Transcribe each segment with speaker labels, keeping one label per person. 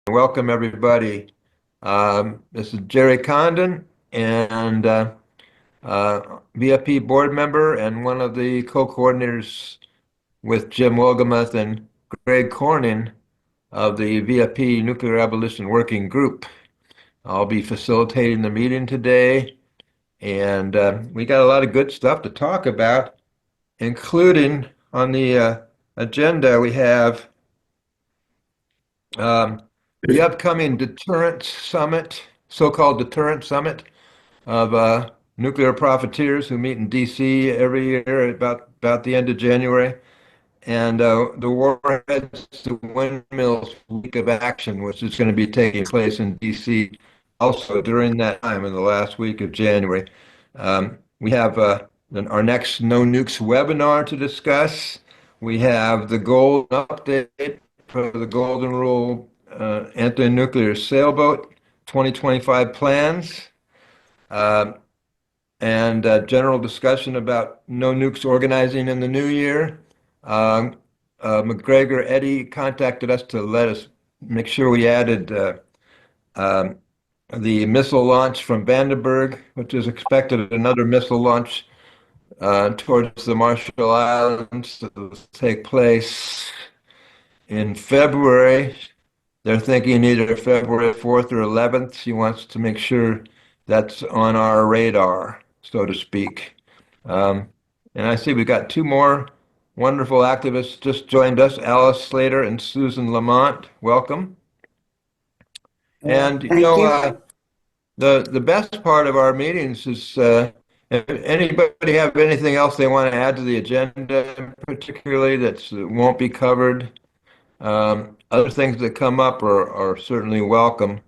Speaker 1: Welcome, everybody. This is Gerry Condon and VFP board member and one of the co-coordinators with Jim Wolgamuth and Greg Cornyn of the VFP Nuclear Abolition Working Group. I'll be facilitating the meeting today, and we got a lot of good stuff to talk about, including on the agenda we have Um, the upcoming deterrent summit, so-called deterrent summit of nuclear profiteers who meet in D.C. every year about the end of January, and the Warheads to Windmills Week of Action, which is going to be taking place in D.C. also during that time in the last week of January. We have our next No Nukes webinar to discuss. We have the gold update for the Golden Rule anti-nuclear sailboat 2025 plans, uh, and general discussion about no nukes organizing in the new year. McGregor Eddie contacted us to let us make sure we added um, the missile launch from Vandenberg, which is expected another missile launch towards the Marshall Islands to take place in February. They're thinking either February 4th or 11th. She wants to make sure that's on our radar, so to speak. Um, and I see we got two more wonderful activists just joined us, Alice Slater and Susan Lamont. Welcome. And
Speaker 2: Thank you.
Speaker 1: the best part of our meetings is if anybody have anything else they want to add to the agenda, particularly that won't be covered. Other things that come up are certainly welcome.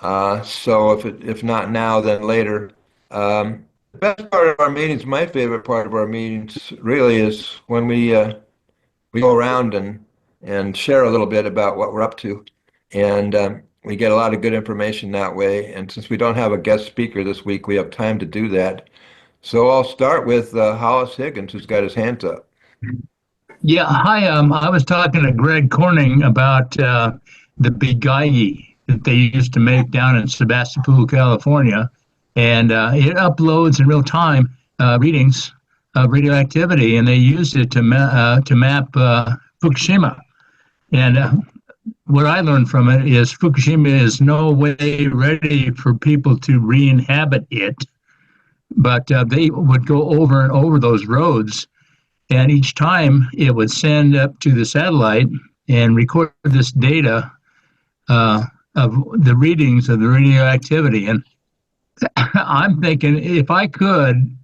Speaker 1: So if not now, then later. The best part of our meetings, my favorite part of our meetings, really is when we go around and share a little bit about what we're up to, and we get a lot of good information that way. And since we don't have a guest speaker this week, we have time to do that. So I'll start with Hollis Higgins, who's got his hands up.
Speaker 3: Yeah, hi. I was talking to Greg Corning about the big guy that they used to make down in Sebastopol, California, and it uploads in real time readings of radioactivity, and they used it to map Fukushima. And what I learned from it is Fukushima is no way ready for people to re-inhabit it, but they would go over and over those roads, and each time it would send up to the satellite and record this data of the readings of the radioactivity. And I'm thinking if I could,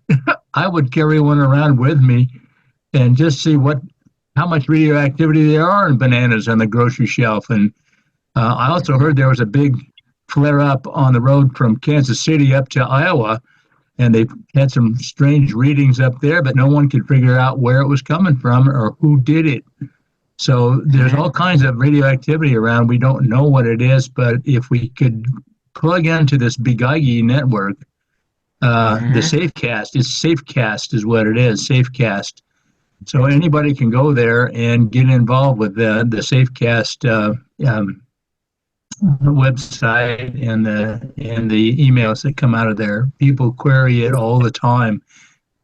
Speaker 3: I would carry one around with me and just see how much radioactivity there are in bananas on the grocery shelf. And I also heard there was a big flare up on the road from Kansas City up to Iowa, and they had some strange readings up there, but no one could figure out where it was coming from or who did it. So there's all kinds of radioactivity around. We don't know what it is, but if we could plug into this Big Igi network, the Safecast is what it is, Safecast. So anybody can go there and get involved with the Safecast website and the emails that come out of there. People query it all the time,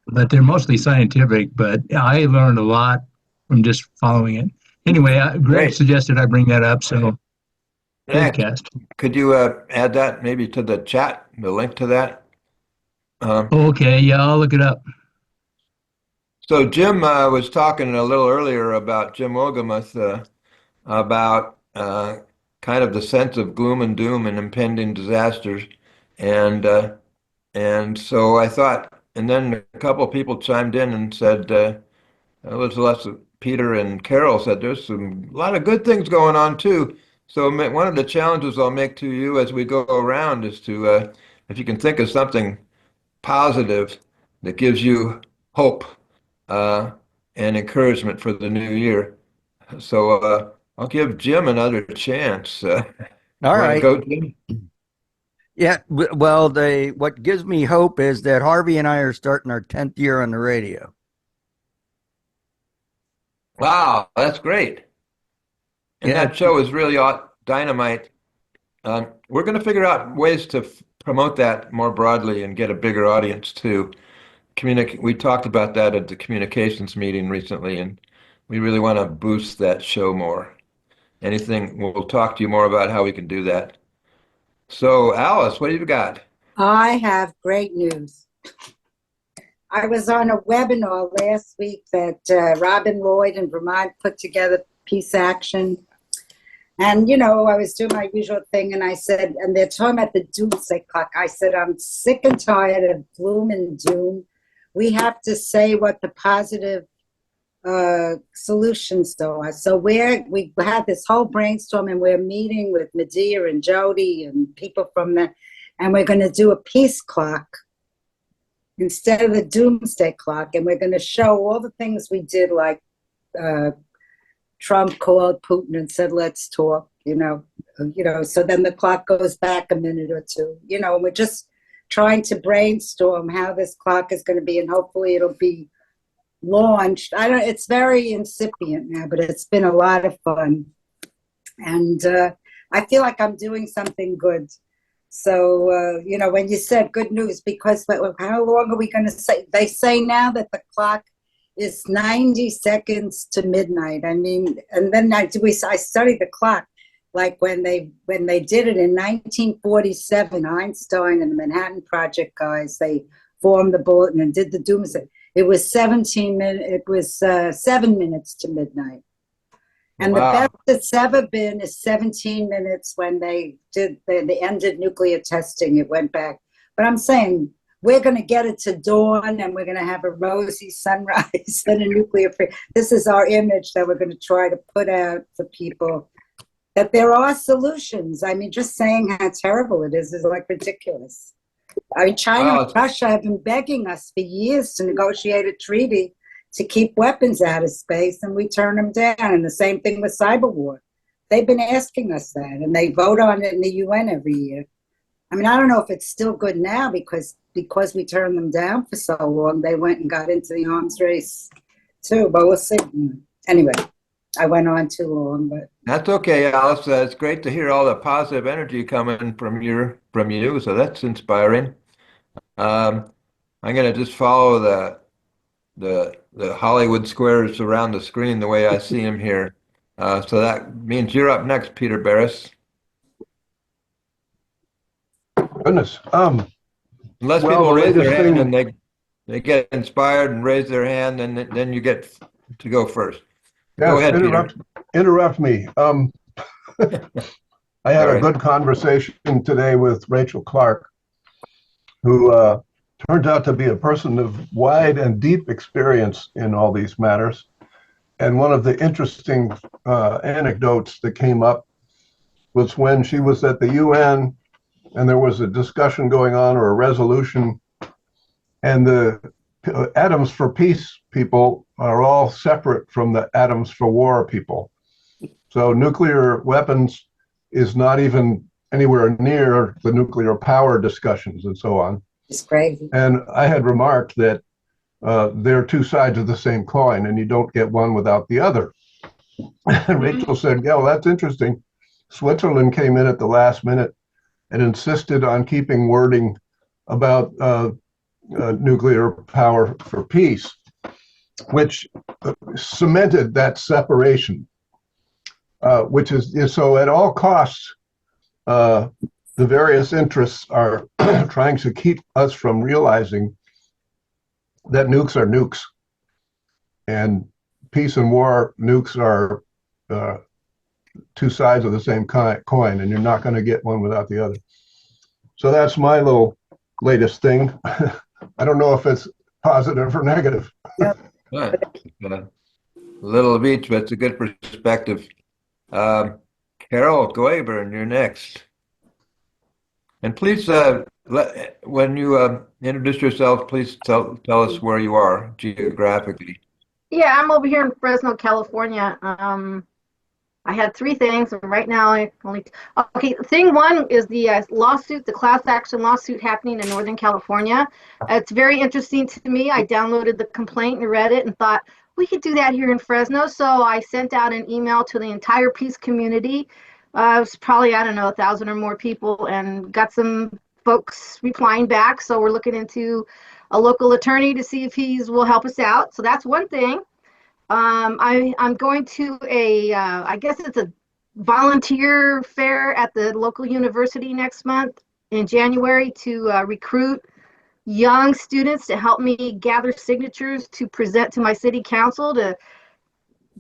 Speaker 3: but they're mostly scientific. But I learned a lot from just following it. Anyway, Greg
Speaker 1: Great.
Speaker 3: suggested I bring that up. So, podcast.
Speaker 1: Could you add that maybe to the chat, the link to that?
Speaker 3: Okay, yeah, I'll look it up.
Speaker 1: So Jim was talking a little earlier about Jim Wolgamuth about kind of the sense of gloom and doom and impending disasters, and so I thought, and then a couple of people chimed in and said, Peter and Carol said there's a lot of good things going on too. So one of the challenges I'll make to you as we go around is to, if you can think of something positive that gives you hope uh, and encouragement for the new year. So I'll give Jim another chance.
Speaker 2: All
Speaker 1: Want to
Speaker 2: right.
Speaker 1: go, Jim?
Speaker 2: Yeah. Well, what gives me hope is that Harvey and I are starting our 10th year on the radio.
Speaker 1: Wow, that's great. And
Speaker 2: Yeah.
Speaker 1: that show is really dynamite. We're going to figure out ways to promote that more broadly and get a bigger audience too. We talked about that at the communications meeting recently, and we really want to boost that show more. We'll talk to you more about how we can do that. So, Alice, what have you got?
Speaker 4: I have great news. I was on a webinar last week that Robin Lloyd in Vermont put together, Peace Action. And, you know, I was doing my usual thing, and I said, and they're talking about the doomsday clock. I said, I'm sick and tired of gloom and doom. We have to say what the positive solutions are. So we had this whole brainstorm, and we're meeting with Medea and Jody and people from the, and we're going to do a peace clock instead of the doomsday clock, and we're going to show all the things we did, like Trump called Putin and said, let's talk, you know, so then the clock goes back a minute or two, you know, and we're just trying to brainstorm how this clock is going to be, and hopefully it'll be launched. It's very incipient now, but it's been a lot of fun. And I feel like I'm doing something good. So, you know, when you said good news, because how long are we going to say? They say now that the clock is 90 seconds to midnight. I mean, and then I studied the clock. Like when they did it in 1947, Einstein and the Manhattan Project guys, they formed the bulletin and did the doomsday. It was 17 minutes. It was 7 minutes to midnight. And
Speaker 1: Wow.
Speaker 4: the best it's ever been is 17 minutes when they ended nuclear testing. It went back. But I'm saying we're going to get it to dawn, and we're going to have a rosy sunrise and a nuclear free. This is our image that we're going to try to put out for people, that there are solutions. I mean, just saying how terrible it is like ridiculous. I mean, China and Russia have been begging us for years to negotiate a treaty to keep weapons out of space, and we turn them down. And the same thing with cyber war. They've been asking us that, and they vote on it in the UN every year. I mean, I don't know if it's still good now because we turned them down for so long. They went and got into the arms race too, but we'll see. Anyway, I went on too long, but
Speaker 1: That's okay, Alice. It's great to hear all the positive energy coming from you. So that's inspiring. I'm going to just follow the Hollywood squares around the screen the way I see them here. So that means you're up next, Peter Barris.
Speaker 5: Goodness.
Speaker 1: Unless
Speaker 5: Well,
Speaker 1: people
Speaker 5: the
Speaker 1: raise their
Speaker 5: latest
Speaker 1: hand
Speaker 5: thing-
Speaker 1: and they get inspired and raise their hand, and then you get to go first. Go ahead,
Speaker 5: interrupt me. I had a good conversation today with Rachel Clark, who turned out to be a person of wide and deep experience in all these matters. And one of the interesting anecdotes that came up was when she was at the UN and there was a discussion going on, or a resolution, and the Atoms for Peace people are all separate from the Atoms for War people. So nuclear weapons is not even anywhere near the nuclear power discussions and so on.
Speaker 4: it's crazy.
Speaker 5: And I had remarked that they're two sides of the same coin, and you don't get one without the other. And Rachel said, yeah, well, that's interesting. Switzerland came in at the last minute and insisted on keeping wording about nuclear power for peace, which cemented that separation, which is so at all costs, the various interests are trying to keep us from realizing that nukes are nukes, and peace and war, nukes are two sides of the same coin, and you're not going to get one without the other. So that's my little latest thing. I don't know if it's positive or negative.
Speaker 1: Little of each, but it's a good perspective. Carol Goyburn, you're next. And please, when you introduce yourself, please tell us where you are geographically.
Speaker 6: Yeah, I'm over here in Fresno, California. I had three things, and right now I only. Okay, thing one is the lawsuit, the class action lawsuit happening in Northern California. It's very interesting to me. I downloaded the complaint and read it and thought we could do that here in Fresno. So I sent out an email to the entire peace community it was probably, I don't know, 1,000 or more people, and got some folks replying back. So we're looking into a local attorney to see if will help us out. So that's one thing. I'm going to I guess it's a volunteer fair at the local university next month in January to recruit young students to help me gather signatures to present to my city council to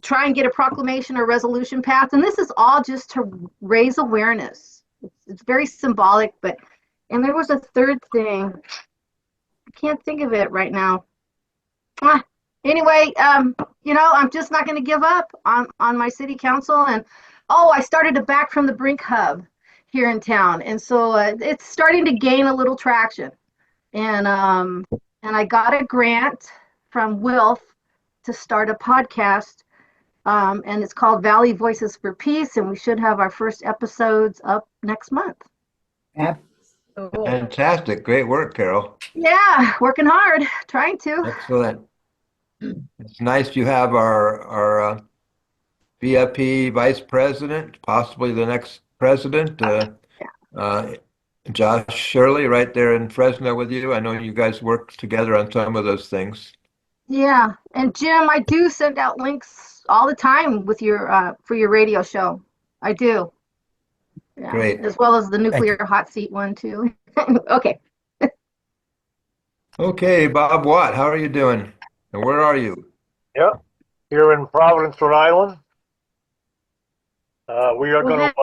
Speaker 6: try and get a proclamation or resolution passed. And this is all just to raise awareness. It's very symbolic, and there was a third thing. I can't think of it right now. Anyway, I'm just not going to give up on my city council. And I started a Back from the Brink hub here in town, and so it's starting to gain a little traction. And I got a grant from Wilf to start a podcast, and it's called Valley Voices for Peace, and we should have our first episodes up next month.
Speaker 1: Fantastic. Great work, Carol.
Speaker 6: Yeah, working hard, trying to.
Speaker 1: Excellent. It's nice you have our VIP vice president, possibly the next president, Josh Shirley, right there in Fresno with you. I know you guys work together on some of those things.
Speaker 6: Yeah, and Jim, I do send out links all the time with your for your radio show. I do. Yeah,
Speaker 1: Great.
Speaker 6: as well as the nuclear hot seat one too. Okay.
Speaker 1: Okay, Bob Watt, how are you doing? And where are you?
Speaker 7: Yep, here in Providence, Rhode Island. We are
Speaker 8: What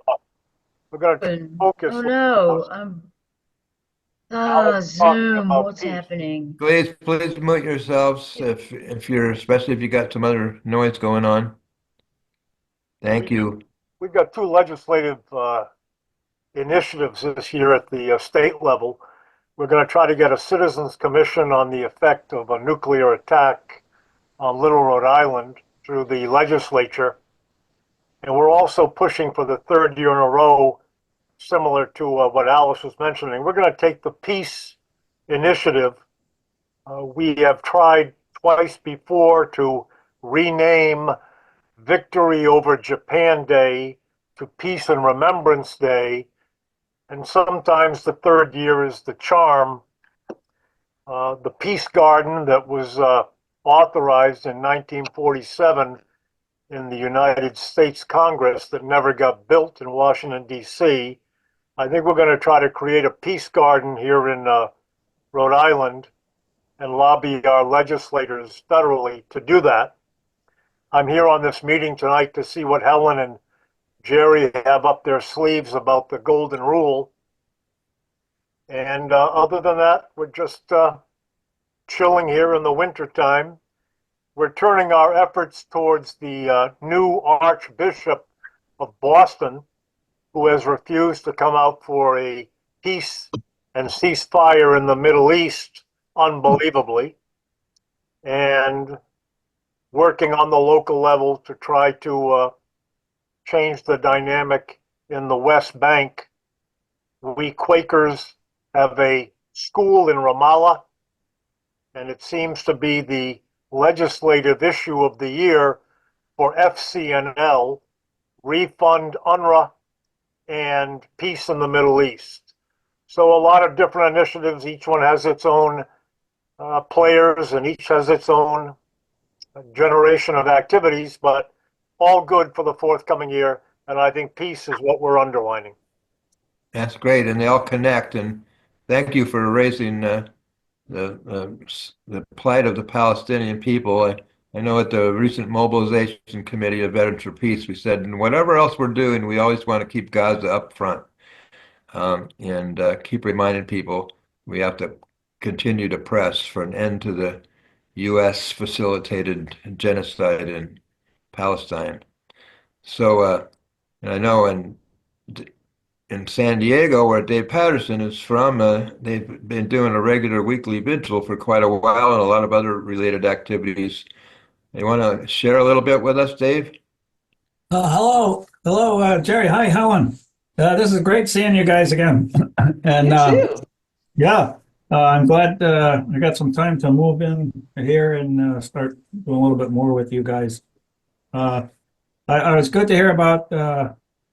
Speaker 7: we're going to
Speaker 8: happened?
Speaker 7: focus.
Speaker 8: Oh no.
Speaker 7: Alex talking
Speaker 8: Zoom,
Speaker 7: about
Speaker 8: what's
Speaker 7: peace.
Speaker 8: happening?
Speaker 1: Please mute yourselves if you're, especially if you got some other noise going on. Thank you.
Speaker 7: We've got two legislative initiatives this year at the state level. We're going to try to get a citizens commission on the effect of a nuclear attack on Little Rhode Island through the legislature. And we're also pushing for the third year in a row, similar to what Alice was mentioning. We're going to take the peace initiative. We have tried twice before to rename Victory Over Japan Day to Peace and Remembrance Day. And sometimes the third year is the charm. The Peace Garden that was authorized in 1947 in the United States Congress that never got built in Washington, D.C. I think we're going to try to create a peace garden here in Rhode Island and lobby our legislators federally to do that. I'm here on this meeting tonight to see what Helen and Gerry have up their sleeves about the golden rule. And other than that, we're just chilling here in the wintertime. We're turning our efforts towards the new Archbishop of Boston, who has refused to come out for a peace and ceasefire in the Middle East, unbelievably, and working on the local level to try to change the dynamic in the West Bank. We Quakers have a school in Ramallah, and it seems to be the legislative issue of the year for FCNL, refund UNRWA, and peace in the Middle East. So a lot of different initiatives. Each one has its own players, and each has its own generation of activities, but all good for the forthcoming year. And I think peace is what we're underlining.
Speaker 1: That's great, and they all connect. And thank you for raising the plight of the Palestinian people. I know at the recent mobilization committee of Veterans for Peace, we said, and whatever else we're doing, we always want to keep Gaza up front, and keep reminding people we have to continue to press for an end to the U.S. facilitated genocide in Palestine. So, and I know in San Diego, where Dave Patterson is from, they've been doing a regular weekly vigil for quite a while and a lot of other related activities. You want to share a little bit with us, Dave?
Speaker 9: Hello, Gerry. Hi, Helen. This is great seeing you guys again. And
Speaker 8: You too.
Speaker 9: yeah, I'm glad I got some time to move in here and start doing a little bit more with you guys. I was good to hear about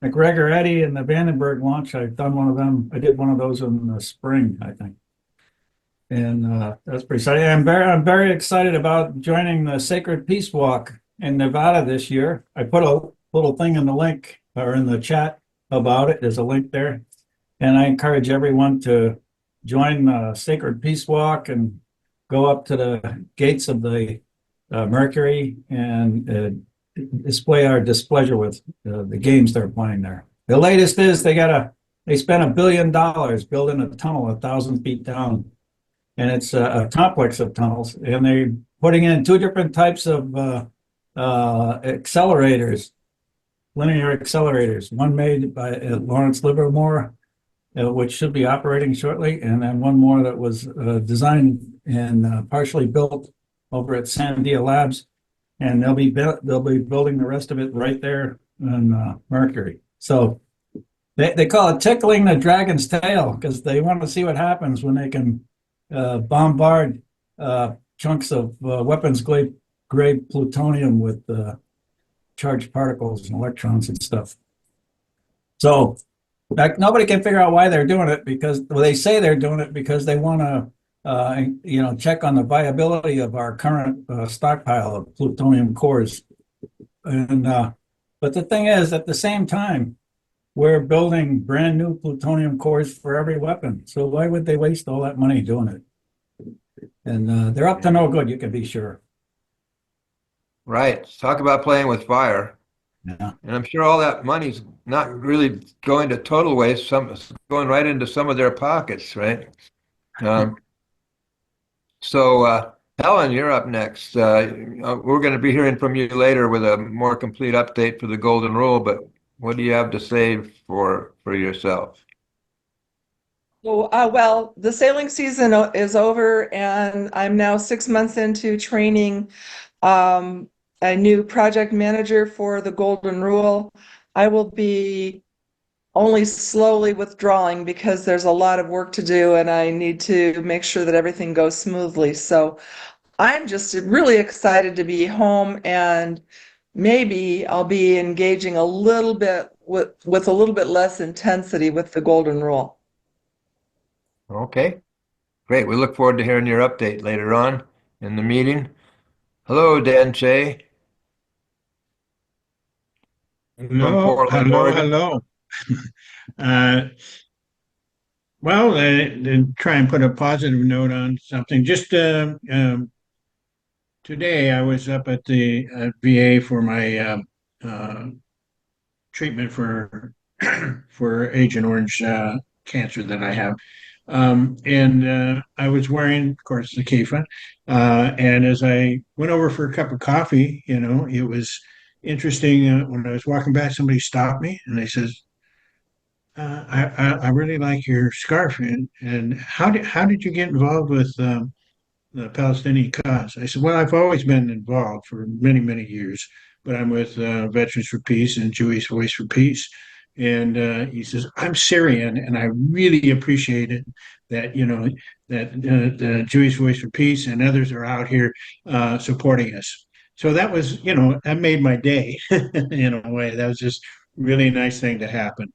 Speaker 9: McGregor Eddy and the Vandenberg launch. I've done one of them. I did one of those in the spring, I think. And that's pretty exciting. I'm very excited about joining the Sacred Peace Walk in Nevada this year. I put a little thing in the link or in the chat about it. There's a link there. And I encourage everyone to join the Sacred Peace Walk and go up to the gates of the Mercury and display our displeasure with the games they're playing there. The latest is they spent $1 billion building a tunnel 1,000 feet down, and it's a complex of tunnels, and they're putting in two different types of accelerators, linear accelerators. One made by Lawrence Livermore, which should be operating shortly, and then one more that was designed and partially built over at Sandia Labs, and they'll be building the rest of it right there on Mercury. So they call it tickling the dragon's tail because they want to see what happens when they can bombard chunks of weapons grade plutonium with charged particles and electrons and stuff. So nobody can figure out why they're doing it because they say they're doing it because they want to check on the viability of our current stockpile of plutonium cores. And but the thing is, at the same time, we're building brand new plutonium cores for every weapon. So why would they waste all that money doing it? And they're up to no good, you can be sure.
Speaker 1: Right. Talk about playing with fire.
Speaker 9: Yeah.
Speaker 1: And I'm sure all that money's not really going to total waste. Some going right into some of their pockets, right? So, Helen, you're up next. We're going to be hearing from you later with a more complete update for the Golden Rule, but what do you have to say for yourself?
Speaker 8: Well, the sailing season is over, and I'm now 6 months into training a new project manager for the Golden Rule. I will be only slowly withdrawing because there's a lot of work to do and I need to make sure that everything goes smoothly. So I'm just really excited to be home, and maybe I'll be engaging a little bit with a little bit less intensity with the Golden Rule.
Speaker 1: Okay, great. We look forward to hearing your update later on in the meeting. Hello, Dan Che.
Speaker 10: Hello,
Speaker 1: Portland,
Speaker 10: hello,
Speaker 1: Oregon.
Speaker 10: hello. Well, to try and put a positive note on something. Just today, I was up at the VA for my treatment for for Agent Orange cancer that I have. And I was wearing, of course, the Kifa. And as I went over for a cup of coffee, it was interesting. When I was walking back, somebody stopped me and they says, I really like your scarf. And how did you get involved with the Palestinian cause? I said, well, I've always been involved for many, many years, but I'm with Veterans for Peace and Jewish Voice for Peace. And he says, I'm Syrian, and I really appreciate it that, that the Jewish Voice for Peace and others are out here supporting us. So that was, that made my day in a way. That was just really nice thing to happen.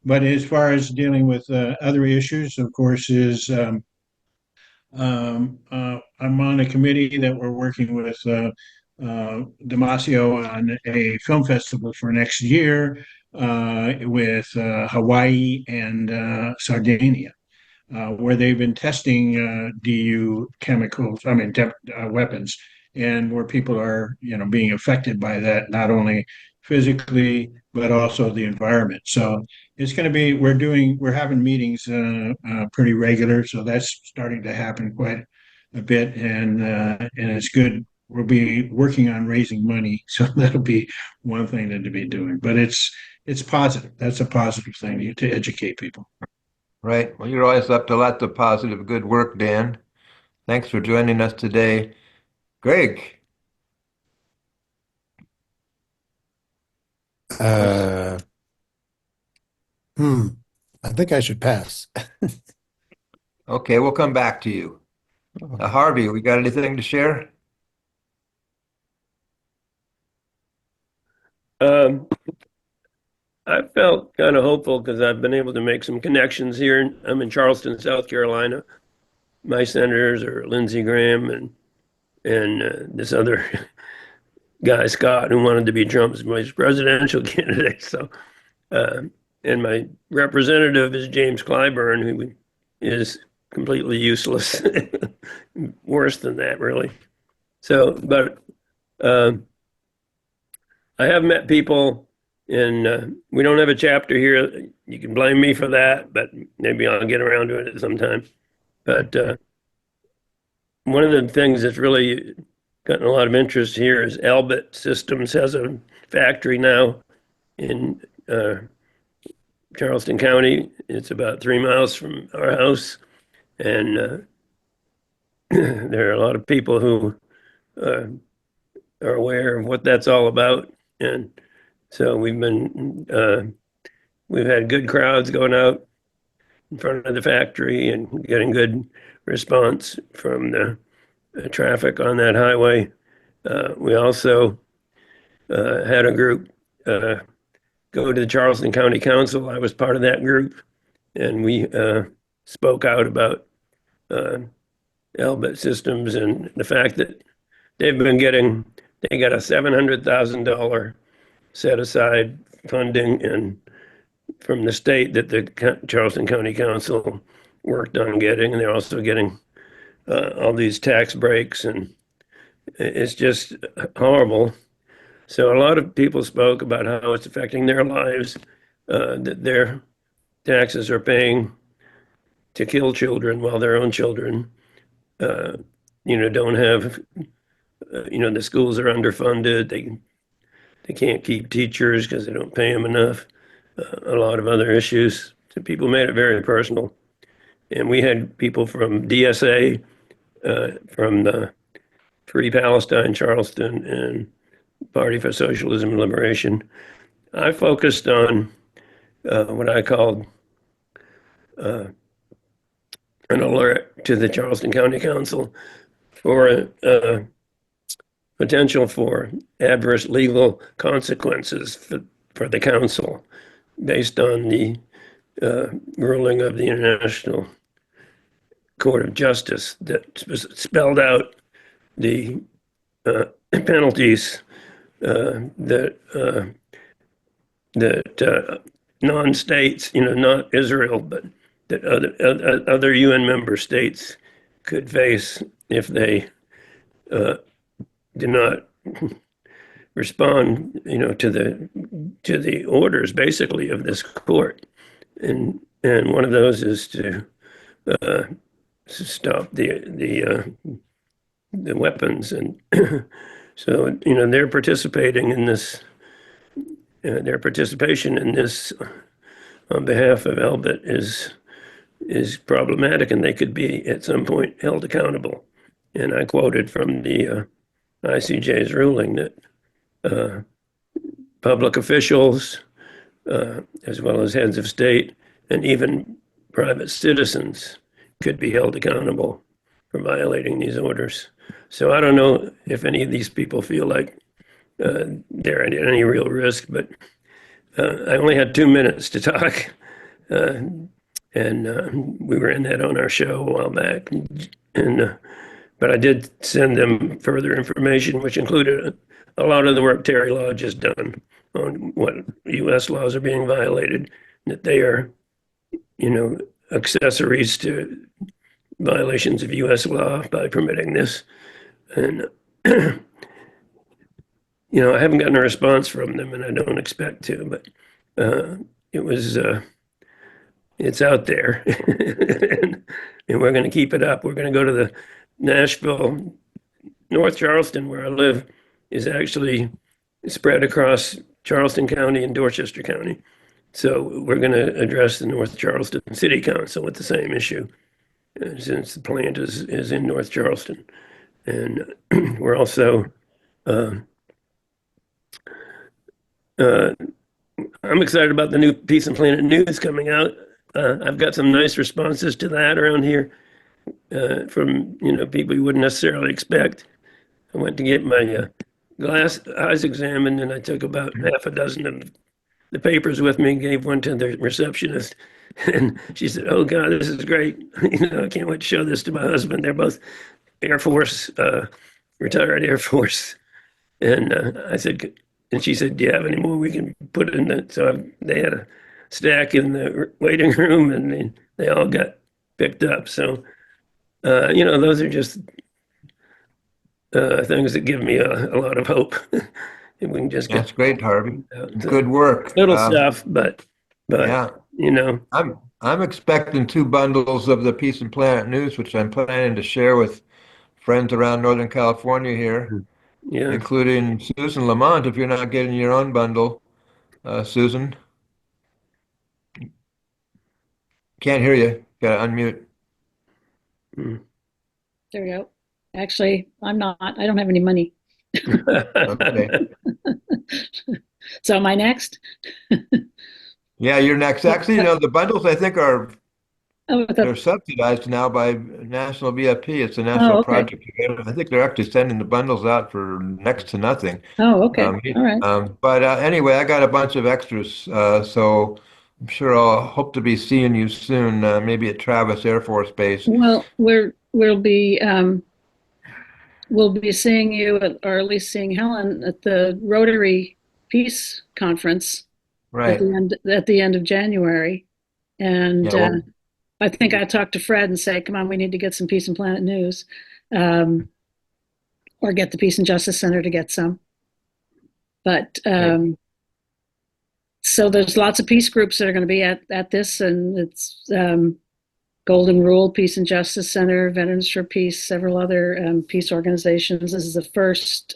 Speaker 10: But as far as dealing with other issues, of course, is I'm on a committee that we're working with Damasio on a film festival for next year with Hawaii and Sardinia, where they've been testing DU chemicals, weapons, and where people are, being affected by that, not only physically, but also the environment. So it's going to be, we're having meetings pretty regular. So that's starting to happen quite a bit. And it's good. We'll be working on raising money. So that'll be one thing to be doing, but it's positive. That's a positive thing to educate people.
Speaker 1: Right. Well, you're always up to lots of positive, good work, Dan. Thanks for joining us today. Greg.
Speaker 11: I think I should pass.
Speaker 1: Okay, we'll come back to you. Harvey, we got anything to share?
Speaker 12: I felt kind of hopeful because I've been able to make some connections here. I'm in Charleston, South Carolina. My senators are Lindsey Graham and this other guy Scott who wanted to be Trump's vice presidential candidate. So, uh, and my representative is James Clyburn, who is completely useless. Worse than that, really. So, but I have met people, and we don't have a chapter here. You can blame me for that, but maybe I'll get around to it at some time. But one of the things that's really gotten a lot of interest here is Elbit Systems has a factory now in Charleston County. It's about 3 miles from our house, and there are a lot of people who are aware of what that's all about, and so we've had good crowds going out in front of the factory and getting good response from the traffic on that highway. We also had a group go to the Charleston County Council. I was part of that group, and we spoke out about Elbit Systems and the fact that they got a $700,000 set aside funding and from the state that the Charleston County Council worked on getting, and they're also getting all these tax breaks, and it's just horrible. So a lot of people spoke about how it's affecting their lives, that their taxes are paying to kill children while their own children, don't have, the schools are underfunded. They can't keep teachers because they don't pay them enough. A lot of other issues. So people made it very personal. And we had people from DSA, from the Free Palestine Charleston, and Party for Socialism and Liberation. I focused on what I called an alert to the Charleston County Council for potential for adverse legal consequences for the council based on the ruling of the International Court of Justice that spelled out the penalties that non-states, not Israel, but that other UN member states could face if they do not respond, to the orders basically of this court, and one of those is to stop the weapons, and so their participating in this, their participation in this on behalf of Elbit is problematic, and they could be at some point held accountable. And I quoted from the ICJ's ruling that public officials, as well as heads of state, and even private citizens could be held accountable for violating these orders. So I don't know if any of these people feel like they're at any real risk, but I only had 2 minutes to talk, and we ran that on our show a while back. But I did send them further information, which included a lot of the work Terry Lodge has done on what U.S. laws are being violated, that they are, accessories to violations of U.S. law by permitting this. And, I haven't gotten a response from them, and I don't expect to, but it's out there, and we're going to keep it up. We're going to go to the Nashville, North Charleston, where I live, is actually spread across Charleston County and Dorchester County. So we're going to address the North Charleston City Council with the same issue, since the plant is in North Charleston. And we're also, I'm excited about the new Peace and Planet News coming out. I've got some nice responses to that around here from people you wouldn't necessarily expect. I went to get my eyes examined, and I took about half a dozen of the papers with me, gave one to the receptionist, and she said, "Oh God, this is great! I can't wait to show this to my husband." They're both Air Force, retired Air Force, and I said, and she said, "Do you have any more we can put in the?" So they had a stack in the waiting room, and they all got picked up. So those are just things that give me a lot of hope. If we can just get
Speaker 1: That's great, Harvey.
Speaker 12: out.
Speaker 1: Good work.
Speaker 12: Little stuff, but
Speaker 1: Yeah, I'm expecting 2 bundles of the Peace and Planet News, which I'm planning to share with friends around Northern California here,
Speaker 12: yeah.
Speaker 1: including Susan Lamont. If you're not getting your own bundle, Susan, can't hear you. Got to unmute.
Speaker 13: There we go. Actually, I'm not. I don't have any money.
Speaker 1: Okay.
Speaker 13: So am I next?
Speaker 1: Yeah, you're next. Actually, the bundles I think are
Speaker 13: Oh, I
Speaker 1: they're
Speaker 13: thought,
Speaker 1: subsidized now by National VFP. It's a national
Speaker 13: okay.
Speaker 1: project. I think they're actually sending the bundles out for next to nothing.
Speaker 13: Oh, okay. All right.
Speaker 1: But anyway, I got a bunch of extras, so I'm sure I'll hope to be seeing you soon, maybe at Travis Air Force Base.
Speaker 13: Well, we'll be seeing you or at least seeing Helen at the Rotary Peace Conference
Speaker 1: Right.
Speaker 13: at the end of January. And
Speaker 1: Yeah, well,
Speaker 13: I think I talked to Fred and say, come on, we need to get some Peace and Planet News, or get the Peace and Justice Center to get some. But so there's lots of peace groups that are going to be at this, and it's Golden Rule, Peace and Justice Center, Veterans for Peace, several other peace organizations. This is the first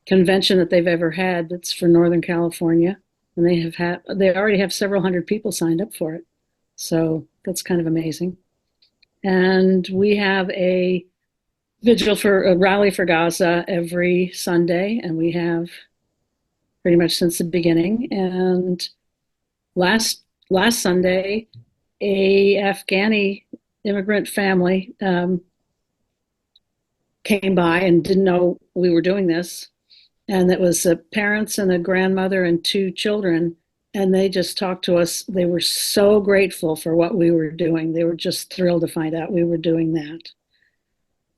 Speaker 13: convention that they've ever had that's for Northern California, and they already have several hundred people signed up for it. So that's kind of amazing. And we have a rally for Gaza every Sunday, and we have pretty much since the beginning. And last Sunday, a Afghani immigrant family came by and didn't know we were doing this. And it was parents and a grandmother and 2 children. And they just talked to us. They were so grateful for what we were doing. They were just thrilled to find out we were doing that.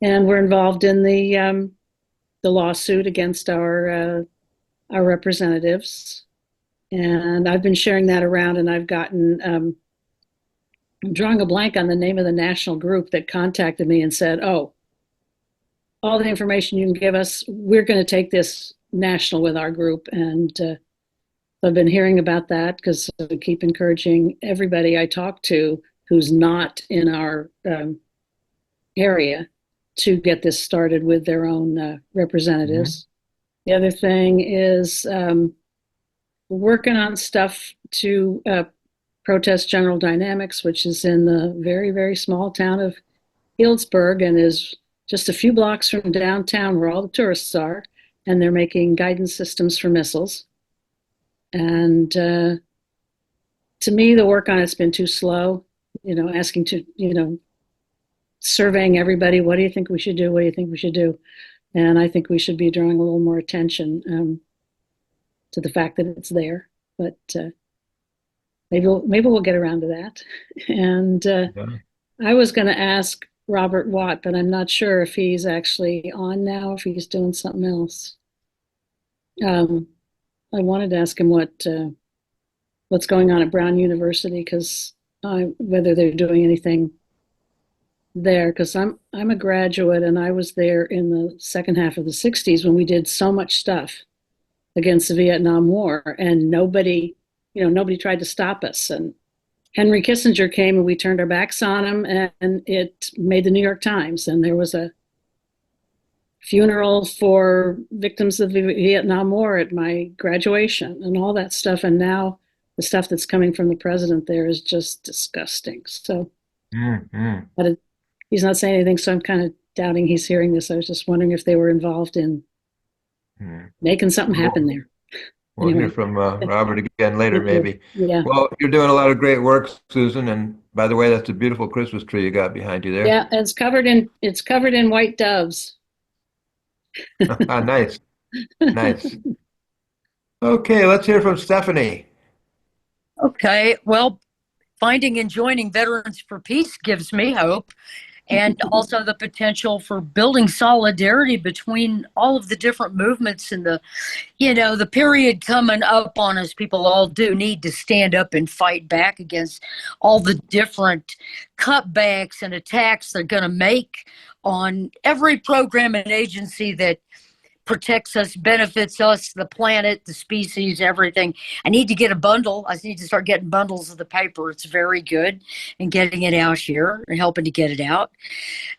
Speaker 13: And we're involved in the lawsuit against our representatives. And I've been sharing that around, and I've gotten, I'm drawing a blank on the name of the national group that contacted me and said, oh, all the information you can give us, we're going to take this national with our group. And I've been hearing about that because I keep encouraging everybody I talk to who's not in our area to get this started with their own representatives. Mm-hmm. The other thing is working on stuff to protest General Dynamics, which is in the very, very small town of Healdsburg and is just a few blocks from downtown where all the tourists are, and they're making guidance systems for missiles. And to me, the work on it's been too slow, asking to, surveying everybody, what do you think we should do? What do you think we should do? And I think we should be drawing a little more attention to the fact that it's there. But maybe we'll get around to that. And I was going to ask Robert Watt, but I'm not sure if he's actually on now, if he's doing something else. I wanted to ask him what's going on at Brown University, because whether they're doing anything there, because I'm a graduate and I was there in the second half of the 60s when we did so much stuff against the Vietnam War, and nobody tried to stop us. And Henry Kissinger came and we turned our backs on him, and it made the New York Times, and there was a funeral for victims of the Vietnam War at my graduation and all that stuff. And now the stuff that's coming from the president there is just disgusting. So, but he's not saying anything, so I'm kind of doubting he's hearing this. I was just wondering if they were involved in making something happen there.
Speaker 1: We'll hear from Robert again later, maybe.
Speaker 13: Yeah.
Speaker 1: Well, you're doing a lot of great work, Susan. And by the way, that's a beautiful Christmas tree you got behind you there.
Speaker 13: Yeah, it's covered in white doves.
Speaker 1: Nice. Okay, let's hear from Stephanie.
Speaker 14: Okay, well, finding and joining Veterans for Peace gives me hope, and also the potential for building solidarity between all of the different movements and the period coming up on us. People all do need to stand up and fight back against all the different cutbacks and attacks they're going to make on every program and agency that protects us, benefits us, the planet, the species, everything. I need to get a bundle. I need to start getting bundles of the paper. It's very good and getting it out here and helping to get it out.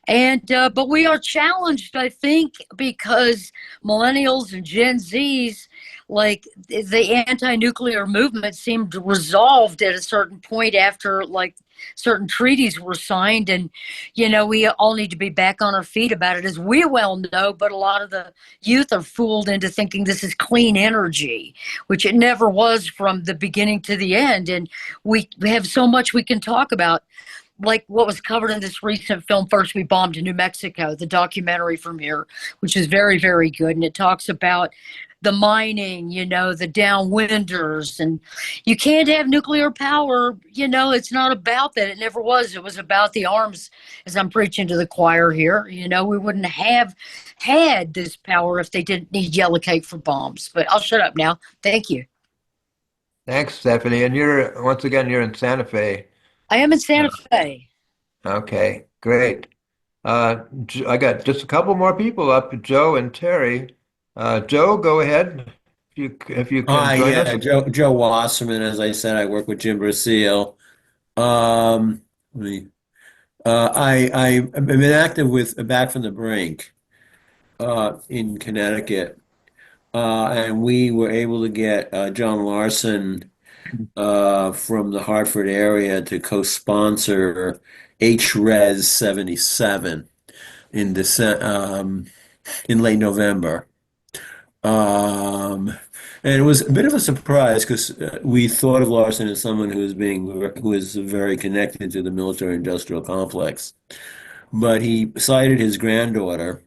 Speaker 14: And but we are challenged, I think, because millennials and Gen Zs, like the anti-nuclear movement, seemed resolved at a certain point after like certain treaties were signed, and we all need to be back on our feet about it, as we well know. But a lot of the youth are fooled into thinking this is clean energy, which it never was from the beginning to the end. And we have so much we can talk about, like what was covered in this recent film, First We Bombed New Mexico, the documentary from here, which is very, very good. And it talks about the mining, the downwinders, and you can't have nuclear power. It's not about that. It never was. It was about the arms, as I'm preaching to the choir here. We wouldn't have had this power if they didn't need yellow cake for bombs. But I'll shut up now. Thank you.
Speaker 1: Thanks, Stephanie. And you're in Santa Fe.
Speaker 14: I am in Santa Fe.
Speaker 1: Okay, great. I got just a couple more people up, Joe and Terry. Joe, go ahead if you can join
Speaker 15: Yeah,
Speaker 1: us.
Speaker 15: Joe Wasserman. As I said, I work with Jim Brasil. Let me, I've been active with Back from the Brink in Connecticut, and we were able to get John Larson from the Hartford area to co-sponsor HRES 77 in late November. Um, and it was a bit of a surprise because we thought of Larson as someone who is very connected to the military-industrial complex, but he cited his granddaughter,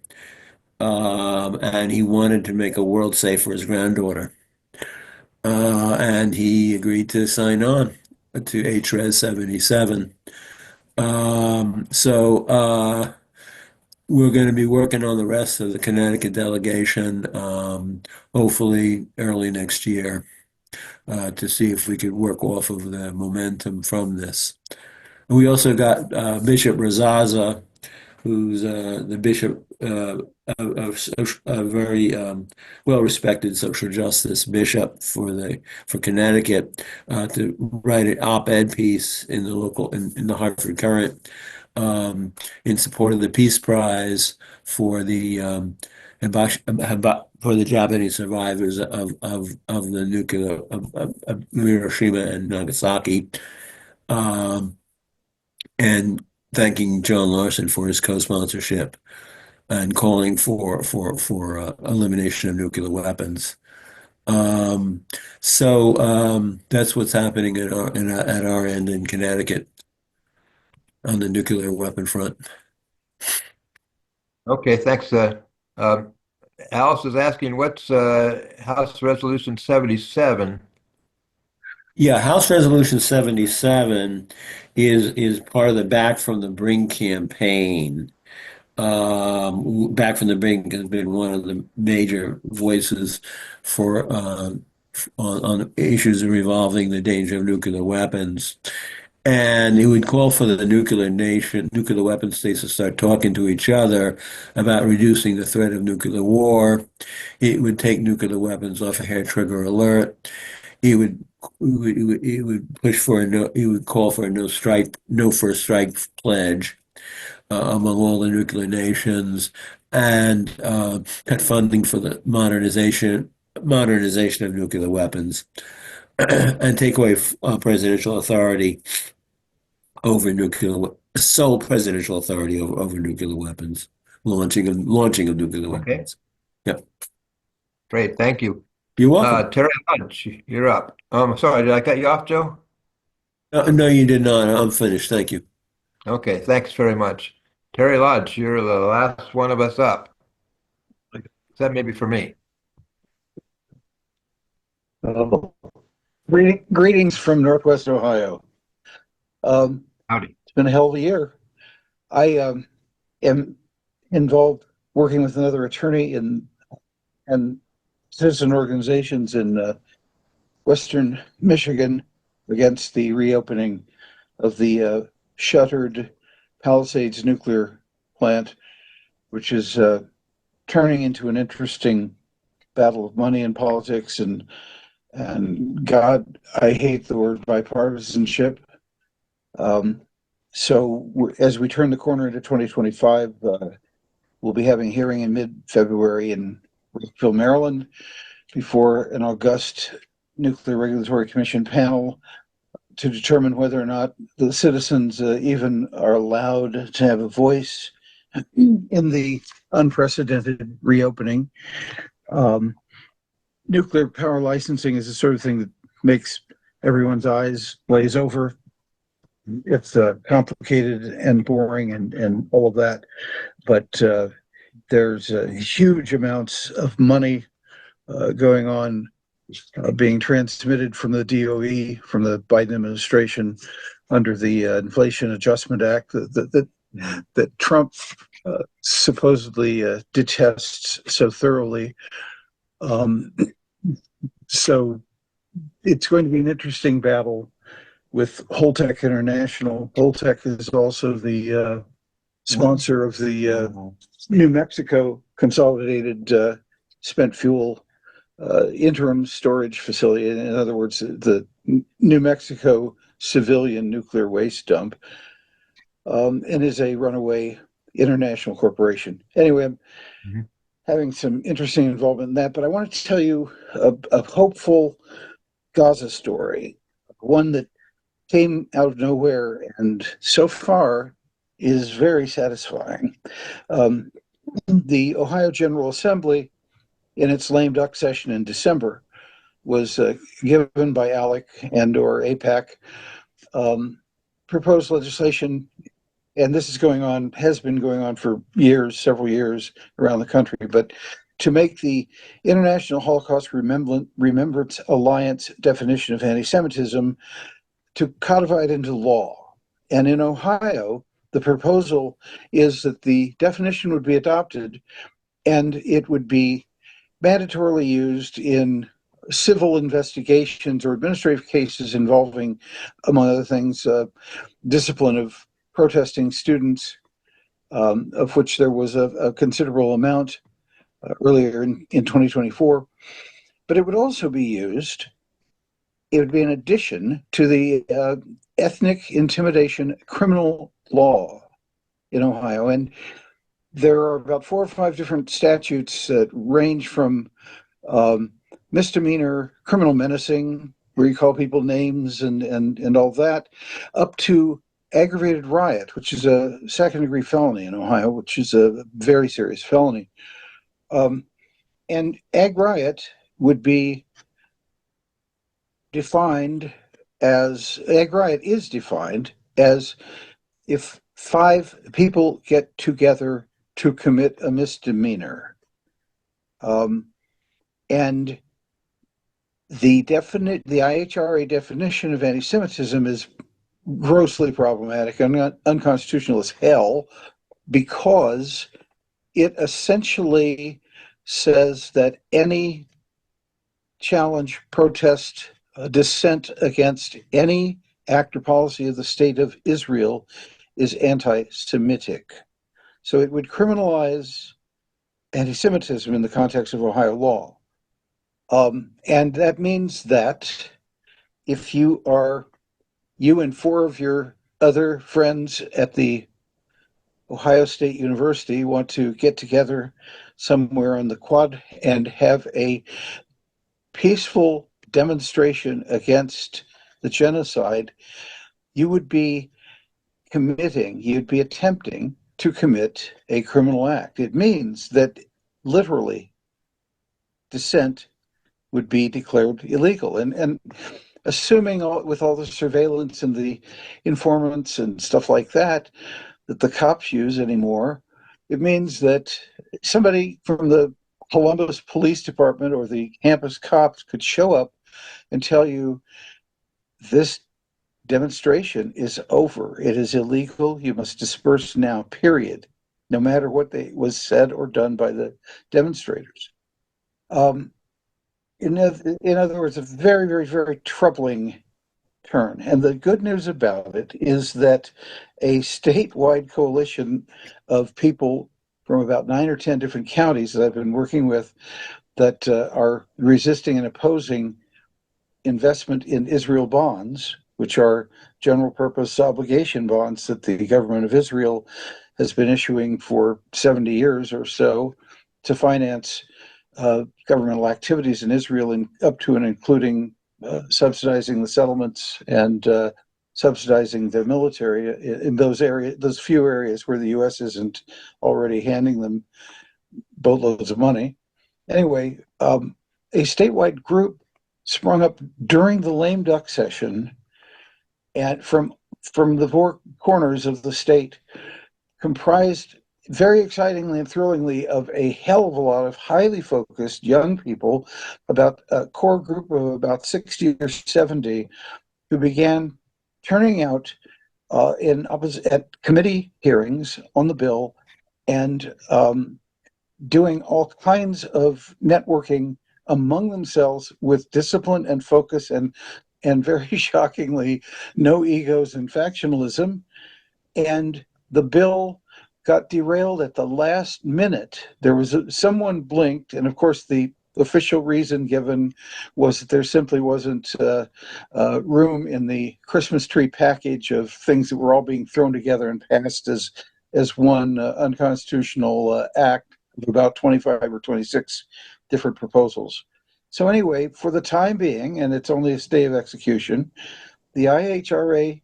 Speaker 15: and he wanted to make a world safe for his granddaughter, and he agreed to sign on to HRES 77. So we're going to be working on the rest of the Connecticut delegation, hopefully early next year, to see if we could work off of the momentum from this. And we also got Bishop Razaza, who's the bishop of a very well-respected social justice bishop for Connecticut, to write an op-ed piece in the Hartford Courant, in support of the Peace Prize for the Japanese survivors of the nuclear of Hiroshima and Nagasaki, and thanking John Larson for his co-sponsorship and calling for elimination of nuclear weapons. So that's what's happening at our end in Connecticut on the nuclear weapon front.
Speaker 1: Okay, thanks. Alice is asking what's House Resolution 77?
Speaker 15: Yeah, House Resolution 77 is part of the Back from the Brink campaign. Back from the Brink has been one of the major voices for on issues revolving the danger of nuclear weapons. And it would call for the nuclear weapon states to start talking to each other about reducing the threat of nuclear war. It would take nuclear weapons off a hair trigger alert. It would push for it would call for a no first strike pledge among all the nuclear nations, and cut funding for the modernization of nuclear weapons, and take away presidential authority over sole presidential authority over nuclear weapons, launching of nuclear weapons. Yep.
Speaker 1: Great, thank you.
Speaker 15: You're welcome.
Speaker 1: Terry Lodge, you're up. Sorry, did I cut you off, Joe?
Speaker 15: No, you did not. I'm finished. Thank you.
Speaker 1: Okay, thanks very much. Terry Lodge, you're the last one of us up. That may be for me.
Speaker 16: Oh, greetings from Northwest Ohio.
Speaker 1: Howdy.
Speaker 16: It's been a hell of a year. I am involved working with another attorney and citizen organizations in Western Michigan against the reopening of the shuttered Palisades nuclear plant, which is turning into an interesting battle of money and politics and God, I hate the word bipartisanship. As we turn the corner into 2025, we'll be having a hearing in mid-February in Rockville, Maryland, before an august Nuclear Regulatory Commission panel to determine whether or not the citizens even are allowed to have a voice in the unprecedented reopening. Nuclear power licensing is the sort of thing that makes everyone's eyes glaze over. It's complicated and boring and all of that, but there's huge amounts of money going on, being transmitted from the DOE, from the Biden administration, under the Inflation Adjustment Act that Trump supposedly detests so thoroughly. So it's going to be an interesting battle with Holtec International. Holtec is also the sponsor of the New Mexico Consolidated Spent Fuel Interim Storage Facility. In other words, the New Mexico civilian nuclear waste dump, and is a runaway international corporation. Anyway, I'm having some interesting involvement in that, but I want to tell you a hopeful Gaza story, one that came out of nowhere and so far is very satisfying. The Ohio General Assembly, in its lame duck session in December, was given by ALEC and or APAC proposed legislation, and this has been going on for years, several years around the country, but to make the International Holocaust Remembrance Alliance definition of anti-Semitism, to codify it into law. And in Ohio, the proposal is that the definition would be adopted and it would be mandatorily used in civil investigations or administrative cases involving, among other things, discipline of protesting students, of which there was a considerable amount earlier in 2024. But it would also be used, it would be an addition to the ethnic intimidation criminal law in Ohio. And there are about 4 or 5 different statutes that range from misdemeanor criminal menacing, where you call people names and all that, up to aggravated riot, which is a second-degree felony in Ohio, which is a very serious felony. And ag riot would be defined as, ag riot is defined as if 5 people get together to commit a misdemeanor. And the IHRA definition of anti-Semitism is grossly problematic and unconstitutional as hell, because it essentially says that any challenge, protest, dissent against any act or policy of the state of Israel is anti-Semitic. So it would criminalize anti-Semitism in the context of Ohio law. And that means that if you and 4 of your other friends at the Ohio State University want to get together somewhere on the quad and have a peaceful demonstration against the genocide, you'd be attempting to commit a criminal act. It means that literally dissent would be declared illegal. And assuming with all the surveillance and the informants and stuff like that the cops use anymore, it means that somebody from the Columbus Police Department or the campus cops could show up and tell you this demonstration is over. It is illegal. You must disperse now, period, no matter what was said or done by the demonstrators. In other words, a very, very, very troubling turn. And the good news about it is that a statewide coalition of people from about 9 or 10 different counties that I've been working with that are resisting and opposing investment in Israel bonds, which are general purpose obligation bonds that the government of Israel has been issuing for 70 years or so to finance governmental activities in Israel, up to and including subsidizing the settlements and subsidizing the military in those few areas where the U.S. isn't already handing them boatloads of money. Anyway, a statewide group sprung up during the lame duck session, and from the four corners of the state, comprised very excitingly and thrillingly of a hell of a lot of highly focused young people, about a core group of about 60 or 70, who began turning out at committee hearings on the bill and doing all kinds of networking among themselves with discipline and focus and very shockingly, no egos and factionalism. And the bill got derailed at the last minute. There was someone blinked, and of course the official reason given was that there simply wasn't room in the Christmas tree package of things that were all being thrown together and passed as one unconstitutional act of about 25 or 26 different proposals. So anyway, for the time being, and it's only a stay of execution, the IHRA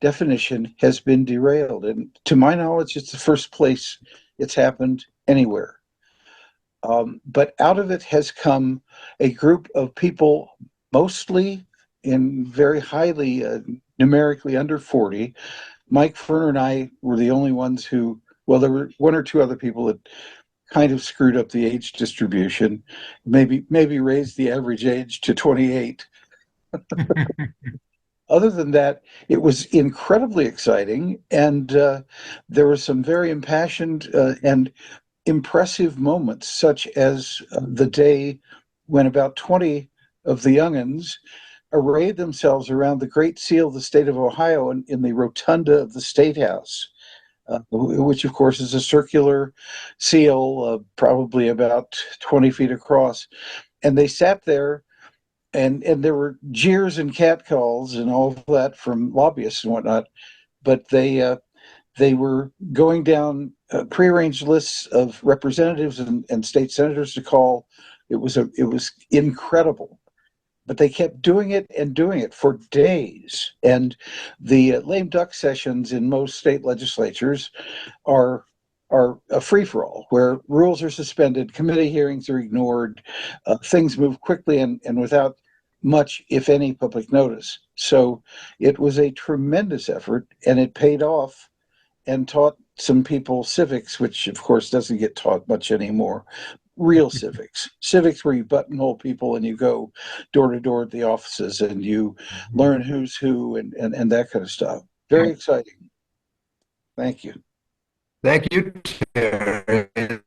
Speaker 16: definition has been derailed. And to my knowledge, it's the first place it's happened anywhere. But out of it has come a group of people, mostly in very highly numerically under 40. Mike Ferner and I were the only ones who, well, there were one or two other people that kind of screwed up the age distribution, maybe raised the average age to 28. Other than that, it was incredibly exciting, and there were some very impassioned and impressive moments, such as the day when about 20 of the young'uns arrayed themselves around the Great Seal of the state of Ohio in the rotunda of the State House, which of course is a circular seal, probably about 20 feet across. And they sat there, and there were jeers and catcalls and all of that from lobbyists and whatnot, but they were going down prearranged lists of representatives and state senators to call. It was incredible. But they kept doing it and doing it for days. And the lame duck sessions in most state legislatures are a free-for-all, where rules are suspended, committee hearings are ignored, things move quickly and without much, if any, public notice. So it was a tremendous effort, and it paid off and taught some people civics, which of course doesn't get taught much anymore. Real civics where you buttonhole people and you go door to door at the offices and you learn who's who and that kind of stuff. Very exciting. Thank you.
Speaker 1: Thank you, Terry. And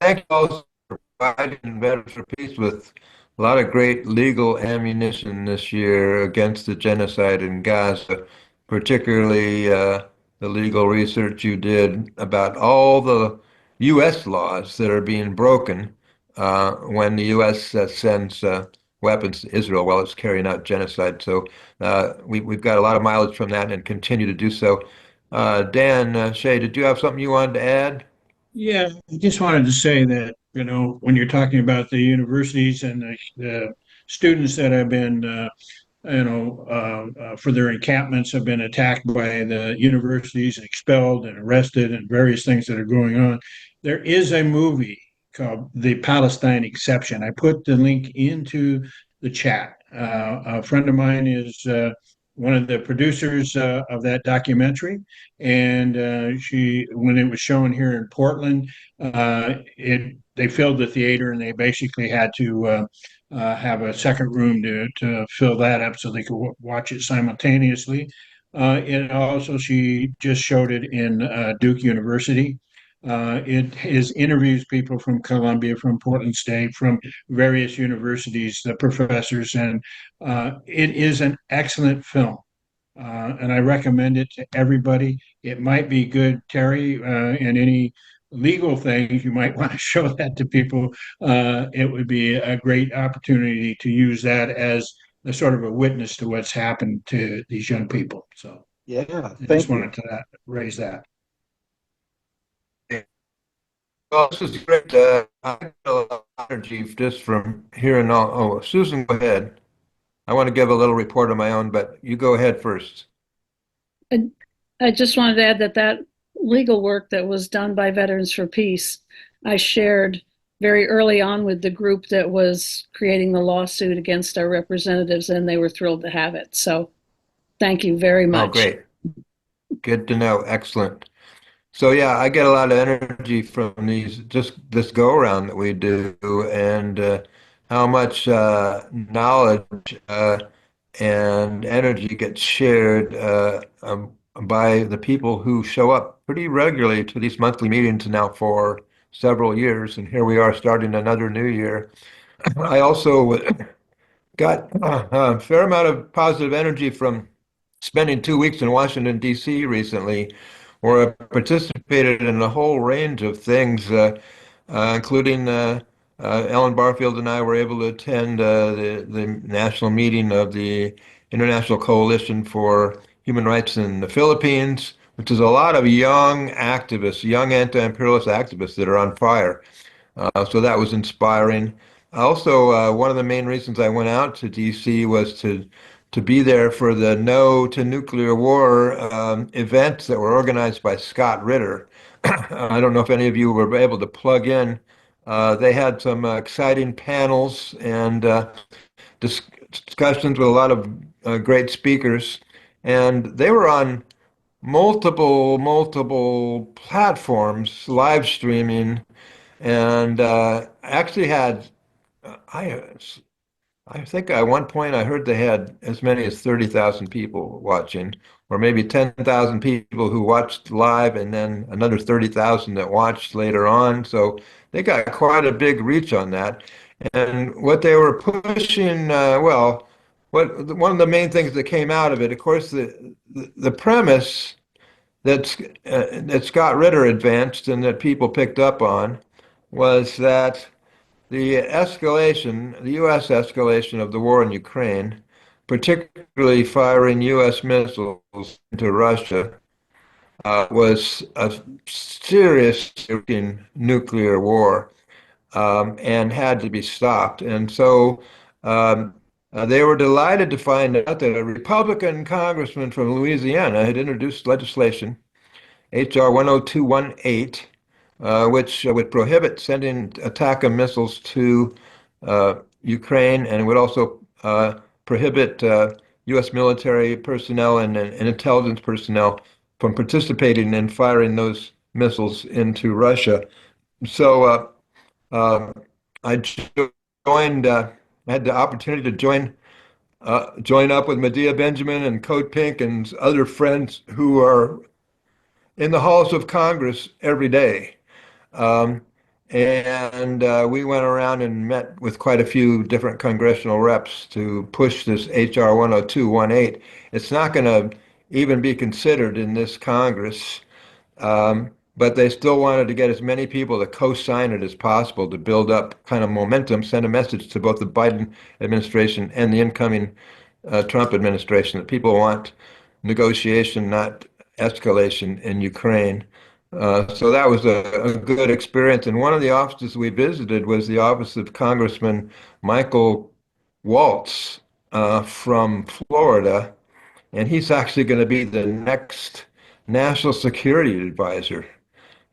Speaker 1: thank you also for providing Veterans for Peace with a lot of great legal ammunition this year against the genocide in Gaza, particularly the legal research you did about all the U.S. laws that are being broken when the U.S. Sends weapons to Israel while it's carrying out genocide. So we've got a lot of mileage from that and continue to do so. Dan Shea, did you have something you wanted to add?
Speaker 10: Yeah, I just wanted to say that, when you're talking about the universities and the students that have been, for their encampments have been attacked by the universities, expelled and arrested, and various things that are going on. There is a movie called The Palestine Exception. I put the link into the chat. A friend of mine is one of the producers of that documentary, and when it was shown here in Portland, they filled the theater, and they basically had to have a second room to fill that up so they could watch it simultaneously. And also, she just showed it in Duke University. It is interviews people from Columbia, from Portland State, from various universities, the professors, and it is an excellent film. And I recommend it to everybody. It might be good, Terry, and any legal things you might want to show that to people. It would be a great opportunity to use that as a sort of a witness to what's happened to these young people. So
Speaker 16: Yeah,
Speaker 10: I just
Speaker 16: thank you.
Speaker 10: wanted to raise that.
Speaker 1: Well, this is great. I get a lot of energy just from hearing all. Oh, Susan, go ahead. I want to give a little report of my own, but you go ahead first.
Speaker 13: And I just wanted to add that that legal work that was done by Veterans for Peace, I shared very early on with the group that was creating the lawsuit against our representatives, and they were thrilled to have it. So thank you very
Speaker 1: Oh,
Speaker 13: much.
Speaker 1: great. Good to know. Excellent. So yeah, I get a lot of energy from these just this go around that we do, and how much knowledge and energy gets shared by the people who show up pretty regularly to these monthly meetings now for several years, and here we are starting another new year. I also got a fair amount of positive energy from spending 2 weeks in Washington, D.C. recently, where I participated in a whole range of things, including Ellen Barfield and I were able to attend the national meeting of the International Coalition for Human Rights in the Philippines, which is a lot of young activists, young anti-imperialist activists that are on fire. So that was inspiring. Also, one of the main reasons I went out to DC was to be there for the No to Nuclear War events that were organized by Scott Ritter. I don't know if any of you were able to plug in. They had some exciting panels and discussions with a lot of great speakers, and they were on multiple platforms, live streaming, and actually had I I think at one point I heard they had as many as 30,000 people watching, or maybe 10,000 people who watched live, and then another 30,000 that watched later on. So they got quite a big reach on that. And what they were pushing, one of the main things that came out of it, of course, the premise that Scott Ritter advanced and that people picked up on was that the U.S. escalation of the war in Ukraine, particularly firing U.S. missiles into Russia, was a serious nuclear war and had to be stopped. And so they were delighted to find out that a Republican congressman from Louisiana had introduced legislation, H.R. 10218, which would prohibit sending attack missiles to Ukraine, and would also prohibit U.S. military personnel and intelligence personnel from participating in firing those missiles into Russia. So uh, I joined, I had the opportunity to join up with Medea Benjamin and Code Pink and other friends who are in the halls of Congress every day. Um, and we went around and met with quite a few different congressional reps to push this H.R. 10218. It's not going to even be considered in this Congress, but they still wanted to get as many people to co-sign it as possible to build up kind of momentum, send a message to both the Biden administration and the incoming Trump administration that people want negotiation, not escalation in Ukraine. So that was a good experience. And one of the offices we visited was the office of Congressman Michael Waltz from Florida. And he's actually going to be the next national security advisor